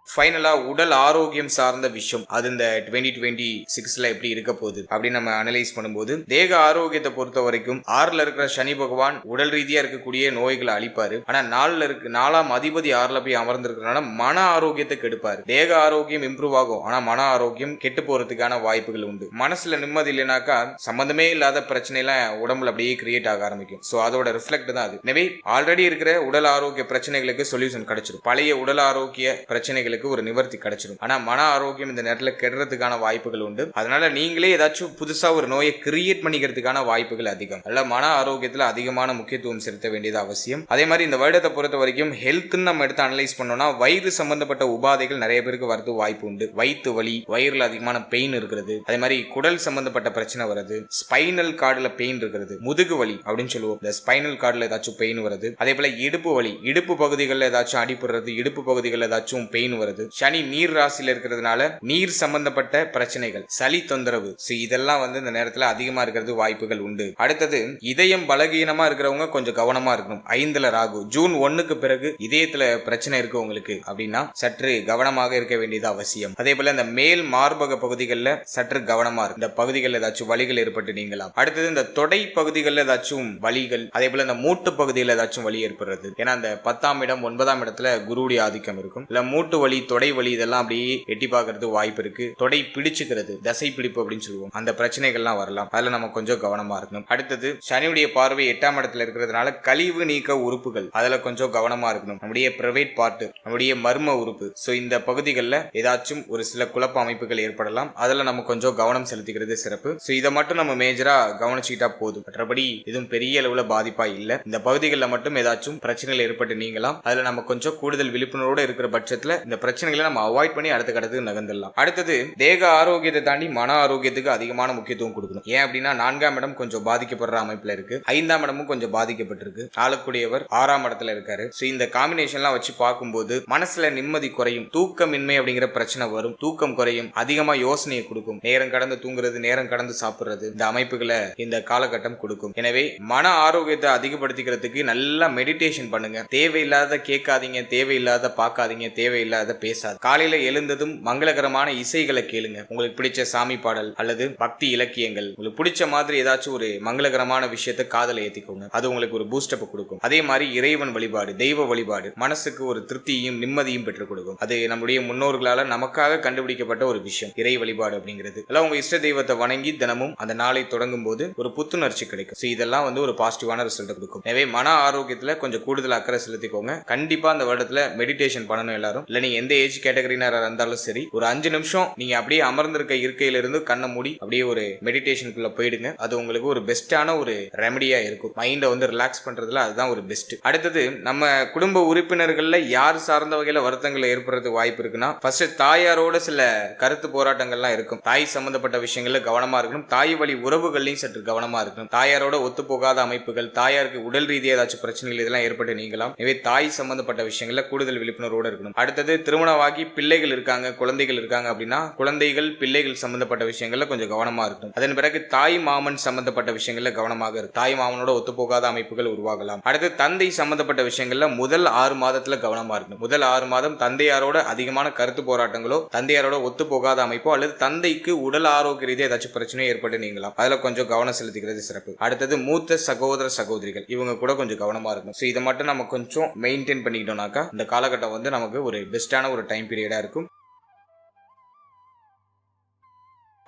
ஃபைனலா உடல் ஆரோக்கியம் சார்ந்த விஷயம், அது இந்த 2026ல எப்படி இருக்க போகுது அப்படின்னு நம்ம அனலைஸ் பண்ணும்போது, தேக ஆரோக்கியத்தை பொறுத்த வரைக்கும் 6ல இருக்கிற சனி பகவான் உடல் ரீதியா இருக்கக்கூடிய நோய்களை அழிப்பாரு. ஆனா 4ஆம் அதிபதி 6ல போய் அமர்ந்திருக்கிறதுனால மன ஆரோக்கியத்தை கெடுப்பாரு. தேக ஆரோக்கியம் இம்ப்ரூவ் ஆகும், ஆனா மன ஆரோக்கியம் கெட்டு போறதுக்கான வாய்ப்புகள் உண்டு. மனசுல நிம்மதி இல்லைனாக்கா சம்பந்தமே இல்லாத பிரச்சனை எல்லாம் உடம்புல அப்படியே கிரியேட் ஆக ஆரம்பிக்கும். சோ அதோட ரிஃப்ளெக்ட் தான் அது. எனவே ஆல்ரெடி இருக்கிற உடல் ஆரோக்கிய பிரச்சனைகளுக்கு சொல்யூஷன் கிடைச்சிடும், பழைய உடல் ஆரோக்கிய பிரச்சனைகளுக்கு ஒரு நிவர்த்தி கிடைச்சிடும். ஆனா மன ஆரோக்கியம் இந்த நேரத்துல கெடுறதுக்கான வாய்ப்புகள் உண்டு. அதனால நீங்களே ஏதாச்சும் புதுசா ஒரு நோயை கிரியேட் பண்ணிக்கிறதுக்கான வாய்ப்புகள் அதிகம். அல்ல மன ஆரோக்கியத்துல அதிகமான முக்கியத்துவம் செலுத்த வேண்டியது அவசியம். அதே மாதிரி இந்த வருடத்தை பொறுத்த வரைக்கும் ஹெல்த்னு நம்ம எடுத்து அனலைஸ் பண்ணோம்னா வயிறு சம்பந்தப்பட்ட உபாதைகள் நிறைய பேருக்கு வரது வாய்ப்பு உண்டு. வயிற்று வலி, வயிறுல அதிகமான பெயின் இருக்கிறது, அதே மாதிரி குடல் சம்பந்தப்பட்ட பிரச்சனை வருது, ஸ்பைனல் கார்டுல பெயின் இருக்கிறது, முதுகு வலி அப்படின்னு சொல்லுவோம், இந்த ஸ்பைனல் கார்டுல ஏதாச்சும் பெயின் வருது. அதே போல இடுப்பு வலி, இடுப்பு பகுதிகளில் ஏதாச்சும் அடிப்படுறது, இடுப்பு பகுதிகளில் ஏதாச்சும் பெயின் வருது. சனி நீர் ராசியில இருக்கிறதுனால நீர் சம்பந்தப்பட்ட பிரச்சனைகள், சளி தொந்தரவு, இதெல்லாம் இந்த நேரத்துல அதிகமா இருக்கிறது வாய்ப்புகள் உண்டு. அடுத்தது இதயம் பலகீனமா இருக்கிறவங்க கொஞ்சம் கவனமா இருக்கணும். 5ல ராகு, ஜூன் 1க்கு பிறகு இதயத்துல பிரச்சனை இருக்கு உங்களுக்கு அப்படின்னா சற்று கவனமாக இருக்க வேண்டியது அவசியம். அதே போல இந்த மேல் மார்பக பகுதிகளில் சற்று கவனமா இருக்கு, இந்த பகுதிகளில் ஏதாச்சும் வலிகள் ஏற்பட்டு நீங்களாம். அடுத்தது இந்த தொடை பகுதிகளில் ஏதாச்சும் வலிகள், அதே போல இந்த மூட்டு பகுதியில் ஏதாச்சும் வலி ஏற்படுறது. ஏன்னா இந்த 10ஆம் இடம் 9ஆம் இடத்துல குருவுடைய ஆதிக்கம் இருக்கும். இல்ல மூட்டு வலி, தொடை வலி இதெல்லாம் அப்படியே எட்டி பார்க்கறது வாய்ப்பு இருக்கு. தொடை பிடிச்சுக்கிறது, தசை பிடிப்பு அப்படின்னு சொல்லுவோம், அந்த பிரச்சனைகள்லாம் வரலாம். அதுல நம்ம கொஞ்சம் கவனமா இருக்கணும். அடுத்தது சனியுடைய பார்வை 8ஆம் இடத்துல இருக்கிறதுனால கழிவு நீக்க உறுப்புகள், அதுல கொஞ்சம் கவனமா இருக்கணும். நம்முடைய பிரைவேட் பார்ட், நம்முடைய மர்ம உறுப்பு, இந்த பகுதிகளில் ஏதாச்சும் ஒரு சில குழப்ப அமைப்புகள் ஏற்படலாம். அதுல நம்ம கொஞ்சம் கவனம் செலுத்திக்கிறது சிறப்பு. இதை மட்டும் நம்ம மேஜரா கவனிச்சுக்கிட்டா போதும். மற்றபடி இதுவும் பெரிய அளவுல பாதிப்பா இல்ல. இந்த பகுதிகளில் மட்டும் ஏதாச்சும் பிரச்சனைகள் ஏற்பட்டு நீங்களாம். அதுல நம்ம கொஞ்சம் கூடுதல் விழிப்புணர்வோடு இருக்கிற பட்சத்துல இந்த பிரச்சனைகளை நம்ம அவாய்ட் பண்ணி அடுத்த கட்டத்துக்கு நகர்ந்துடலாம். அடுத்தது தேக ஆரோக்கியத்தை தாண்டி மன ஆரோக்கியத்துக்கு அதிகமான முக்கியத்துவம் கொடுக்கணும். ஏன் அப்படின்னா 4ஆம் இடம் கொஞ்சம் பாதிக்கப்படுற அமைப்புல இருக்கு, 5ஆம் இடமும் கொஞ்சம் பாதிக்கப்பட்டிருக்கு, ஆளக்கூடியவர் 6ஆம் இடத்துல இருக்காரு. இந்த காம்பினேஷன்லாம் வச்சு பார்க்கும்போது மனசுல நிம்மதி குறையும், தூக்கமின்மை அப்படிங்கிற பிரச்சனை வரும், தூக்கம் குறையும், அதிகமா யோசனையை கொடுக்கும், நேரம் கடந்து தூங்குறது, நேரம் கடந்து சாப்பிடுறது, இந்த அமைப்புகளை இந்த காலகட்டம் கொடுக்கும். எனவே மன ஆரோக்கியத்தை அதிகப்படுத்திக்கிறதுக்கு நல்லா மெடிடேஷன் பண்ணுங்க. தேவையில்லாத கேட்காதீங்க, தேவையில்லாத பார்க்காதீங்க, தேவையில்லாத பேசாது. காலையில எழுந்ததும் மங்களகரமான இசைகளை கேளுங்க. உங்களுக்கு பிடிச்ச சாமி பாடல் அல்லது பக்தி இலக்கியங்கள், உங்களுக்கு பிடிச்ச மாதிரி ஏதாச்சும் ஒரு மங்களகரமான விஷயத்தை காதல ஏத்திக்கோங்க. அது உங்களுக்கு ஒரு பூஸ்டப் கொடுக்கும். அதே மாதிரி இறைவன் வழிபாடு, தெய்வ வழிபாடு மனசுக்கு ஒரு திருப்தியும் நிம்மதியும் பெற்றுக் கொடுக்கும். அது நம்முடைய முன்னோர்களால நமக்காக கண்டுபிடிக்கப்பட்ட ஒரு விஷயம், இறை வழிபாடு அப்படிங்கிறது. எல்லாம் உங்க இஷ்ட தெய்வத்தை வணங்கி தினமும் அந்த நாளை தொடங்கும் போது ஒரு புத்துணர்ச்சி கிடைக்கும். இதெல்லாம் ஒரு பாசிட்டிவான ரிசல்ட் கொடுக்கும். எனவே மன ஆரோக்கியத்துல கொஞ்சம் கூடுதல் அக்கறை செலுத்திக்கோங்க. கண்டிப்பா அந்த வருடத்துல மெடிடேஷன் பண்ணணும் எல்லாரும். இல்ல நீங்க எந்த ஏஜ் கேட்டகரினாரா இருந்தாலும் சரி, ஒரு 5 நிமிஷம் நீங்க அப்படியே அமர்ந்திருக்க இருக்கையில இருந்து கண்ணை மூடி அப்படியே ஒரு மெடிடேஷனுக்குள்ள போயிடுங்க. அது உங்களுக்கு ஒரு பெஸ்டான ஒரு ரெமடியா இருக்கும். மைண்டை ரிலாக்ஸ் பண்றதுல அதுதான் ஒரு பெஸ்ட். அடுத்தது நம்ம குடும்ப உறுப்பினர்கள்ல யார் சார்ந்த வகையில வருத்தங்கள் ஏற்படுறதுக்கு வாய்ப்பு இருக்குன்னா, ஃபர்ஸ்ட் தாயாரோட சில கருத்து போராட்டங்கள்லாம் இருக்கும். தாய் சம்பந்தப்பட்ட விஷயங்கள்ல கவனமா இருக்கணும். தாய் வழி உறவுகள்லையும் சற்று கவனமா இருக்கணும். தாயாரோட ஒத்து போகாத அமைப்புகள், தாயாருக்கு உடல் ரீதியாக ஏதாச்சும் பிரச்சனைகள் இதெல்லாம் ஏற்பட்டு நீங்களாம். எனவே தாய் சம்பந்தப்பட்ட விஷயங்கள்ல கூடுதல் விழிப்புணர்வோடு இருக்கணும். அடுத்தது திருமணமாகி பிள்ளைகள் இருக்காங்க, குழந்தைகள் இருக்காங்க அப்படின்னா குழந்தைகள் பிள்ளைகள் சம்பந்தப்பட்ட விஷயங்கள்ல கொஞ்சம் கவனமா இருக்கணும். அதன் பிறகு தாய் மாமன் சம்பந்தப்பட்ட விஷயங்கள்ல கவனமாக இருக்கும். தாய் மாமனோட ஒத்து போகாத அமைப்புகள் உருவாகலாம். அடுத்து தந்தை சம்பந்தப்பட்ட விஷயங்கள்ல முதல் 6 மாதத்துல கவனமா இருக்கணும். முதல் 6 மாதம் தந்தையாரோட அதிகமான கருத்து போராட்டங்களோ, தந்தையாரோட ஒத்து போகாத அமைப்போ அல்லது தந்தைக்கு உடல் ஆரோக்கிய ரீதியாக ஏதாச்சும் பிரச்சனையோ ஏற்பட்டு நீங்களாம். அதுல கொஞ்சம் கவனம் செலுத்திக்கிறது சிறப்பு. அடுத்தது மூத்த சகோதர சகோதரிகள், இவங்க கூட கொஞ்சம் கவனமா இருக்கும். இதை மட்டும் நம்ம கொஞ்சம் மெயின்டைன் பண்ணிக்கிட்டோம்னாக்கா இந்த காலகட்டம் நமக்கு ஒரு பெஸ்டான ஒரு டைம் பீரியடா இருக்கும்.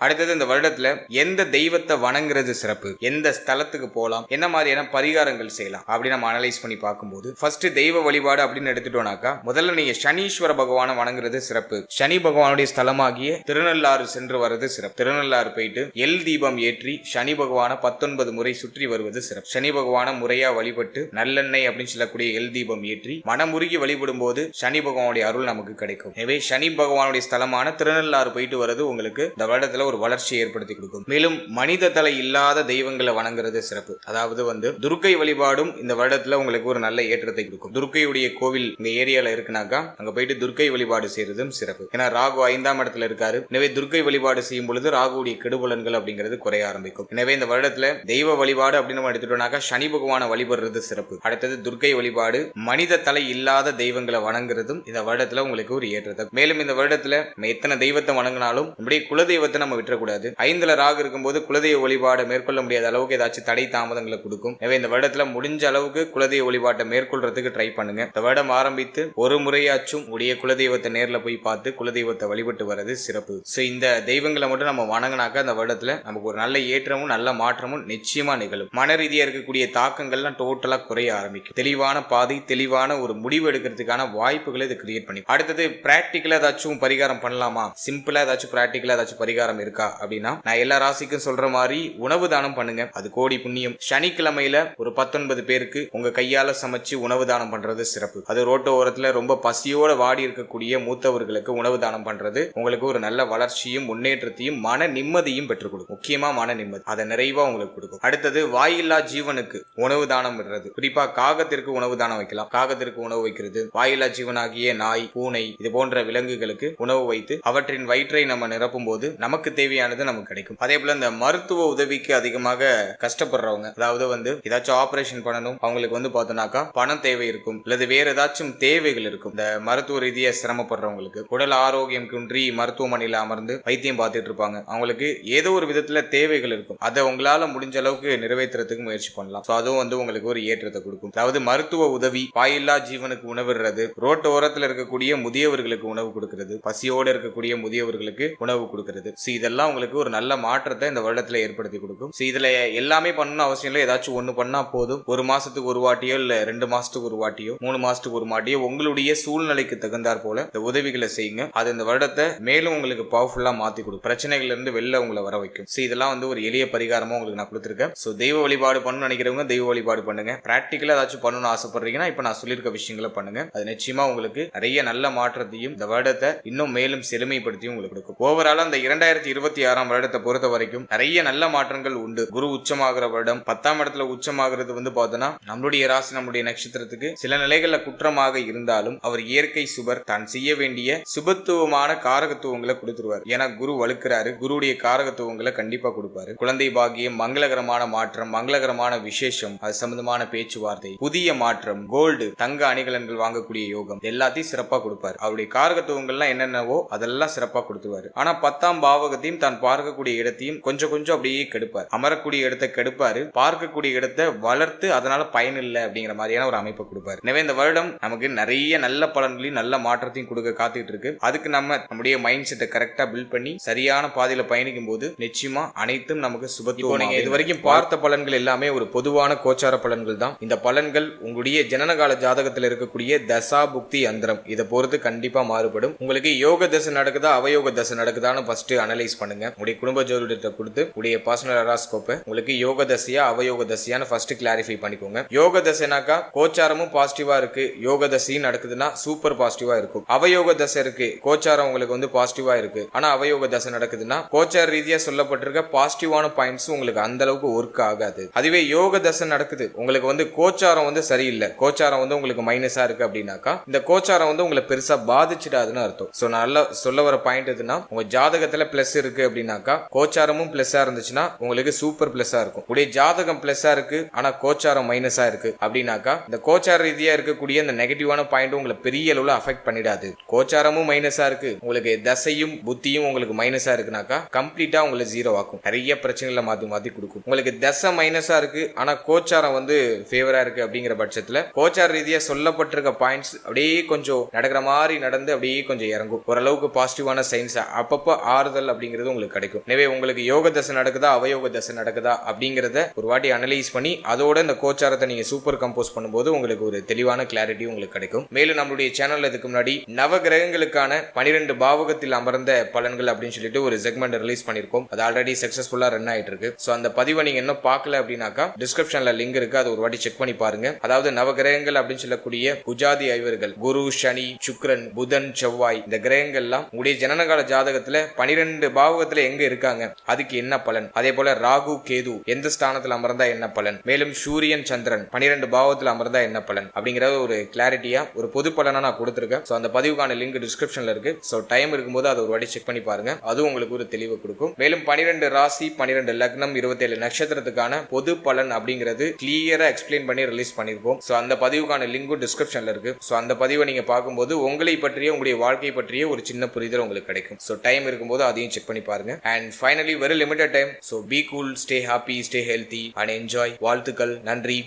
அடுத்தது இந்த வருடத்துல எந்த தெய்வத்தை வணங்குறது சிறப்பு, எந்த ஸ்தலத்துக்கு போகலாம், என்ன மாதிரியான பரிகாரங்கள் செய்யலாம் அப்படி நம்ம அனலைஸ் பண்ணி பார்க்கும்போது, ஃபர்ஸ்ட் தெய்வ வழிபாடு அப்படின்னு எடுத்துட்டோம்னாக்கா முதல்ல நீங்க சனீஸ்வர பகவானை வணங்குறது சிறப்பு. சனி பகவானுடைய ஸ்தலமாகிய திருநள்ளாறு சென்று வர்றது சிறப்பு. திருநள்ளாறு போயிட்டு எல் தீபம் ஏற்றி சனி பகவானை 19 முறை சுற்றி வருவது சிறப்பு. சனி பகவானை முறையா வழிபட்டு நல்லெண்ணெய் அப்படின்னு சொல்லக்கூடிய எல் தீபம் ஏற்றி மனமுருகி வழிபடும் போது சனி பகவானுடைய அருள் நமக்கு கிடைக்கும். எனவே சனி பகவானுடைய ஸ்தலமான திருநள்ளாறு போயிட்டு வர்றது உங்களுக்கு இந்த வருடத்துல ஒரு வளர்ச்சியை ஏற்படுத்தி கொடுக்கும். மேலும் மனித தலை இல்லாத தெய்வங்களை வணங்குறது சிறப்பு. அதாவது துர்க்கை வழிபாடும் இந்த வருடத்துல உங்களுக்கு ஒரு நல்ல ஏற்றத்தை கொடுக்கும். துர்க்கையுடைய கோவில் இந்த ஏரியால இருக்குனாக்கா அங்க போயிட்டு துர்க்கை வழிபாடு செய்யறதும் சிறப்பு. ஏன்னா ராகு 5ஆம் இடத்துல இருக்காரு. எனவே துர்க்கை வழிபாடு செய்யும் பொழுது ராகுடைய கெடுபலன்கள் அப்படிங்கிறது குறைய ஆரம்பிக்கும். எனவே இந்த வருடத்துல தெய்வ வழிபாடு அப்படின்னு நம்ம எடுத்துட்டோம்னாக்கா சனி பகவானை வழிபடுறது சிறப்பு. அடுத்தது துர்க்கை வழிபாடு, மனித தலை இல்லாத தெய்வங்களை வணங்குறதும் இந்த வருடத்துல உங்களுக்கு ஒரு ஏற்றத்தை. மேலும் இந்த வருடத்துல எத்தனை தெய்வத்தை வணங்கினாலும் நம்முடைய குலதெய்வத்தை நம்ம விட்டுறக்கூடாது. 5ல ராகு இருக்கும்போது குலதெய்வ வழிபாடு மேற்கொள்ள முடியாத அளவுக்கு ஏதாச்சும் தடை தாமதங்களை கொடுக்கும். எனவே இந்த வருடத்துல முடிஞ்ச அளவுக்கு குலதெய்வ வழிபாட்டை மேற்கொள்றதுக்கு ட்ரை பண்ணுங்க. இந்த வருடம் ஆரம்பித்து ஒரு முறையாச்சும் உடைய குலதெய்வத்தை நேர்ல போய் பார்த்து குலதெய்வத்தை வழிபட்டு வர்றது சிறப்பு. இந்த தெய்வங்களை மட்டும் நம்ம வணங்கினாக்கா இந்த வருடத்துல நமக்கு ஒரு நல்ல ஏற்றமும் நல்ல மாற்றமும் நிச்சயமா நிகழும். மன ரீதியா இருக்கக்கூடிய தாக்கங்கள்லாம் டோட்டலா குறைய ஆரம்பிக்கும். தெளிவான பாதை, தெளிவான ஒரு முடிவு எடுக்கிறதுக்கான வாய்ப்புகளை இது கிரியேட் பண்ணி. அடுத்தது பிராக்டிக்கலா ஏதாச்சும் பரிகாரம் பண்ணலாமா, சிம்பிளா ஏதாச்சும் பிராக்டிக்கலா ஏதாச்சும் பரிகாரம் இருக்கா அப்படின்னா, நான் எல்லா ராசிக்கும் சொல்ற மாதிரி உணவு தானம் பண்ணுங்க. அது கோடி புண்ணியம். சனிக்கிழமையில ஒரு 19 பேருக்கு உங்க கையால சமைச்சு உணவு தானம் பண்றது சிறப்பு. அது ரோட்டு ஓரத்துல ரொம்ப பசியோட வாடி இருக்கக்கூடிய மூத்தவர்களுக்கு உணவு தானம் பண்றது உங்களுக்கு ஒரு நல்ல வளர்ச்சியும் முன்னேற்றத்தையும் மன நிம்மதியும் பெற்றுக் கொடுக்கும். முக்கியமா மன நிம்மதி அதை நிறைவா உங்களுக்கு கொடுக்கும். அடுத்தது வாயில்லா ஜீவனுக்கு உணவு தானம் விடுறது. குறிப்பா காகத்திற்கு உணவு தானம் வைக்கலாம். காகத்திற்கு உணவு வைக்கிறது, வாயில்லா ஜீவனாகிய நாய், பூனை இது போன்ற விலங்குகளுக்கு உணவு வைத்து அவற்றின் வயிற்றை நம்ம நிரப்பும் போது நமக்கு தேவையானது நமக்கு கிடைக்கும். அதே போல இந்த மருத்துவ உதவிக்கு அதிகமாக கஷ்டப்படுறவங்க, அதாவது ஏதாச்சும் ஆபரேஷன் பண்ணணும், அவங்களுக்கு பார்த்தோம்னாக்கா பணம் தேவை இருக்கும், அல்லது வேற ஏதாச்சும் தேவைகள் இருக்கும். இந்த மருத்துவ ரீதியா சிரமப்படுறவங்களுக்கு, உடல் ஆரோக்கியம் குன்றி மருத்துவமனையில அமர்ந்து வைத்தியம் பார்த்துட்டு இருப்பாங்க, அவங்களுக்கு ஏதோ ஒரு விதத்துல தேவைகள் இருக்கும். அதை உங்களால முடிஞ்ச அளவுக்கு நிறைவேற்றுறதுக்கு முயற்சி பண்ணலாம். அதுவும் உங்களுக்கு ஒரு ஏற்றத்தை கொடுக்கும். அதாவது மருத்துவ உதவி, வாயில்லா ஜீவனுக்கு உணவிடுறது, ரோட்டு ஓரத்துல இருக்கக்கூடிய முதியவர்களுக்கு உணவு கொடுக்கிறது, பசியோடு இருக்கக்கூடிய முதியவர்களுக்கு உணவு கொடுக்கிறது. இதெல்லாம் உங்களுக்கு ஒரு நல்ல மாற்றத்தை இந்த வருடத்துல ஏற்படுத்தி கொடுக்கும். இதுல எல்லாமே பண்ணணும் அவசியம் இல்லை, ஏதாச்சும் ஒண்ணு பண்ணா போதும். ஒரு மாசத்துக்கு ஒரு வாட்டியோ இல்ல 2 மாசத்துக்கு ஒரு வாட்டியோ 3 மாசத்துக்கு ஒரு வாட்டியோ உங்களுடைய சூழ்நிலைக்கு தகுந்தாற் போல இந்த உதவிகளை செய்யுங்க. அது இந்த வருடத்தை மேலும் உங்களுக்கு பவர்ஃபுல்லா மாத்தி கொடுக்கும், பிரச்சனைகள்ல இருந்து வெளில உங்களை வர வைக்கும். இதெல்லாம் வந்து ஒரு எளிய பரிகாரமா உங்களுக்கு நான் கொடுத்துருக்கேன். தெய்வ வழிபாடு பண்ணணும்னு நினைக்கிறவங்க தெய்வ வழிபாடு பண்ணுங்க. பிராக்டிக்கலா ஏதாச்சும் பண்ணணும்னு ஆசைப்படுறீங்கன்னா இப்ப நான் சொல்லியிருக்க விஷயங்களை பண்ணுங்க. அது நிச்சயமா உங்களுக்கு நிறைய நல்ல மாற்றத்தையும் இந்த வருடத்தை இன்னும் மேலும் செழுமைப்படுத்தியும் உங்களுக்கு கொடுக்கும். ஓவராலா அந்த 2026 வருடத்தை பொறுத்த வரைக்கும் நிறைய நல்ல மாற்றங்கள் உண்டு. குரு உச்சமாகிற வருடம், 10ஆம் இடத்துல உச்சமாகிறது வந்து பார்த்தோன்னா நம்மளுடைய ராசி நம்மளுடைய நட்சத்திரத்துக்கு சில நிலைகள்ல குற்றமாக இருந்தாலும் அவர் இயற்கை சுபர், தான் செய்ய வேண்டிய சுபத்துவமான காரகத்துவங்களை கொடுத்துருவார். ஏன்னா குரு வலுக்கிறாரு, குருடைய காரகத்துவங்களை கண்டிப்பா கொடுப்பாரு. குழந்தை பாக்கியம், மங்களகரமான மாற்றம், மங்களகரமான விசேஷம், அது சம்பந்தமான பேச்சுவார்த்தை, புதிய மாற்றம், கோல்டு தங்க அணிகலன்கள் வாங்கக்கூடிய யோகம் எல்லாத்தையும் சிறப்பா கொடுப்பாரு. அவருடைய காரகத்துவங்கள்லாம் என்னென்னவோ அதெல்லாம் சிறப்பா கொடுத்துருவாரு. ஆனா 10ஆம் பாவகத்தையும் தான் பார்க்கக்கூடிய இடத்தையும் கொஞ்சம் கொஞ்சம் அப்படியே கெடுப்பார். அமரக்கூடிய இடத்தை கெடுப்பாரு, பார்க்கக்கூடிய இடத்தை வளர்த்து அதனால பயன் இல்லை அப்படிங்கிற மாதிரியான ஒரு அமைப்பை கொடுப்பாரு. எனவே இந்த வருடம் நமக்கு நிறைய நல்ல பலன்களையும் நல்ல மாற்றத்தையும் கொடுக்க காத்துட்டு இருக்கு. அதுக்கு நம்முடைய மைண்ட் செட்டை கரெக்டா பில்ட் பண்ணி சரியான பாதையில பயணிக்கும் போது நிச்சயமா அனைத்தும் நமக்கு சுபத்துவம். நீங்க இது வரைக்கும் பார்த்த பலன்கள் எல்லாமே ஒரு பொதுவான கோச்சார பலன்கள் தான். இந்த பலன்கள் உங்களுடைய ஜனனகால ஜாதகத்தில் இருக்கக்கூடிய தசா புக்தி அந்தரம் இதை பொறுத்து கண்டிப்பா மாறுபடும். உங்களுக்கு யோக தசை நடக்குதா அவயோக தசை நடக்குதான்னு ஃபர்ஸ்ட் அனலைஸ் பண்ணுங்க. உங்களுடைய குடும்ப ஜோதிடத்தை கொடுத்து உங்களுடைய பர்சனல் ஹாரோஸ்கோப்பை உங்களுக்கு யோக தசையா அவயோக தசையான்னு ஃபர்ஸ்ட் கிளாரிஃபை பண்ணிக்கோங்க. யோக தசைனாக்கா கோச்சாரமும் பாசிட்டிவா இருக்கு, யோக தசையும் நடக்குதுன்னா சூப்பர் பாசிட்டிவா இருக்கும். அவயோக தசை இருக்கு, கோச்சாரம் உங்களுக்கு வந்து பாசிட்டிவா இருக்கு, ஆனா அவயோக தசை நடக்குதுன்னா கோச்சார ரீதியா சொல்லப்பட்டிருக்க பாசிட்டிவான பாயிண்ட்ஸ் உங்களுக்கு அந்த அளவுக்கு ஒர்க் ஆகாது. அதுவே யோக தசை நடக்குது, உங்களுக்கு வந்து கோச்சாரம் வந்து சரியில்லை, கோச்சாரம் வந்து உங்களுக்கு மைனஸா இருக்கு அப்படின்னாக்கா இந்த கோச்சாரம் வந்து உங்களை பெருசா பாதிச்சிடாதுன்னு அர்த்தம். சோ நல்லா சொல்ல வர பாயிண்ட் எதுனா, உங்க ஜாதகத்துல பிளஸ் இருக்கு அப்படின்னாக்கா கோச்சாரமும் பிளஸ்ஸா இருந்துச்சுன்னா உங்களுக்கு சூப்பர் பிளஸ்ஸா இருக்கும். உடைய ஜாதகம் பிளஸ்ஸா இருக்கு ஆனா கோச்சாரம் மைனஸா இருக்கு அப்படின்னாக்கா இந்த கோச்சார ரீதியா இருக்கக்கூடிய இந்த நெகட்டிவான பாயிண்ட் உங்களை பெரிய அளவுல அஃபெக்ட் பண்ணிடாது. கோச்சாரமும் மைனஸா இருக்கு, உங்களுக்கு தசையும் புத்தியும் உங்களுக்கு மைனஸா இருக்குனாக்கா கம்ப்ளீட்டா உங்களை ஜீரோ ஆக்கும், நிறைய பிரச்சனைகளை மாத்தி மாத்தி கொடுக்கும். உங்களுக்கு தசை மைனஸா இருக்கு ஆனா கோச்சாரம் வந்து ஃபேவரா இருக்கு அப்படிங்கிற பட்சத்துல கோச்சார ரீதியா சொல்லப்பட்டிருக்க பாயிண்ட்ஸ் அப்படியே கொஞ்சம் நடக்கிற மாதிரி நடந்து அப்படியே கொஞ்சம் இறங்கும். ஓரளவுக்கு பாசிட்டிவான சைன்ஸ் அப்பப்போ ஆறுதல் அப்படிங்கிறது உங்களுக்கு கிடைக்கும். எனவே உங்களுக்கு யோக தசை நடக்குதா அவயோக தசை நடக்குதா அப்படிங்கறத ஒரு வாட்டி அனலைஸ் பண்ணி அதோட இந்த கோச்சாரத்தை நீங்க சூப்பர் கம்போஸ் பண்ணும்போது உங்களுக்கு ஒரு தெளிவான கிளாரிட்டி உங்களுக்கு கிடைக்கும். மேலும் நம்மளுடைய சேனல்ல இதுக்கு முன்னாடி நவ கிரகங்களுக்கான 12 பாவகத்தில் அமர்ந்த பலன்கள் அப்படின்னு சொல்லிட்டு ஒரு செக்மெண்ட் ரிலீஸ் பண்ணிருக்கோம். அது ஆல்ரெடி சக்சஸ்ஃபுல்லா ரன் ஆயிட்டு இருக்கு. சோ அந்த பதிவை நீங்க இன்னும் பார்க்கல அப்படின்னாக்கா டிஸ்கிரிப்ஷன்ல லிங்க் இருக்கு, அது ஒரு வாட்டி செக் பண்ணி பாருங்க. அதாவது நவ கிரகங்கள் அப்படின்னு சொல்லக்கூடிய புஜாதி ஐவர்கள் குரு, சனி, சுக்கிரன், புதன், செவ்வாய் இந்த கிரகங்கள்லாம் உங்களுடைய ஜனனகால ஜாதகத்துல 12 பாவகத்துல எங்க இருக்காங்க, அதுக்கு என்ன பலன், அதே போல ராகு, கேது எந்த ஸ்தானத்துல அமர்ந்தா என்ன பலன், மேலும் சூரியன், சந்திரன் 12 பாவத்துல அமர்ந்தா என்ன பலன் அப்படிங்கறது ஒரு கிளாரிட்டியா ஒரு பொது பலனா நான் கொடுத்திருக்கேன். சோ அந்த பதிவுக்கான லிங்க் டிஸ்கிரிப்ஷன்ல இருக்கு. சோ டைம் இருக்கும்போது அதை ஒரு வாட்டி செக் பண்ணி பாருங்க, அதுவும் உங்களுக்கு ஒரு தெளிவு கொடுக்கும். மேலும் 12 ராசி, 12 லக்னம், 27 நட்சத்திரத்துக்கான பொது பலன் அப்படிங்கிறது கிளியரா எக்ஸ்பிளைன் பண்ணி ரிலீஸ் பண்ணிருக்கோம். சோ அந்த பதிவுக்கான லிங்கும் டிஸ்கிரிப்ஷன்ல இருக்கு. சோ அந்த பதிவை நீங்க பார்க்கும்போது உங்களை பற்றிய உங்களுடைய வாழ்க்கை பற்றிய ஒரு சின்ன புரிதல் உங்களுக்கு கிடைக்கும். சோ டைம் இருக்கும்போது அதையும் செக் பண்ணி பாருங்க. And finally very limited time. So be cool, stay happy, stay healthy and enjoy. வாழ்த்துக்கள், நன்றி.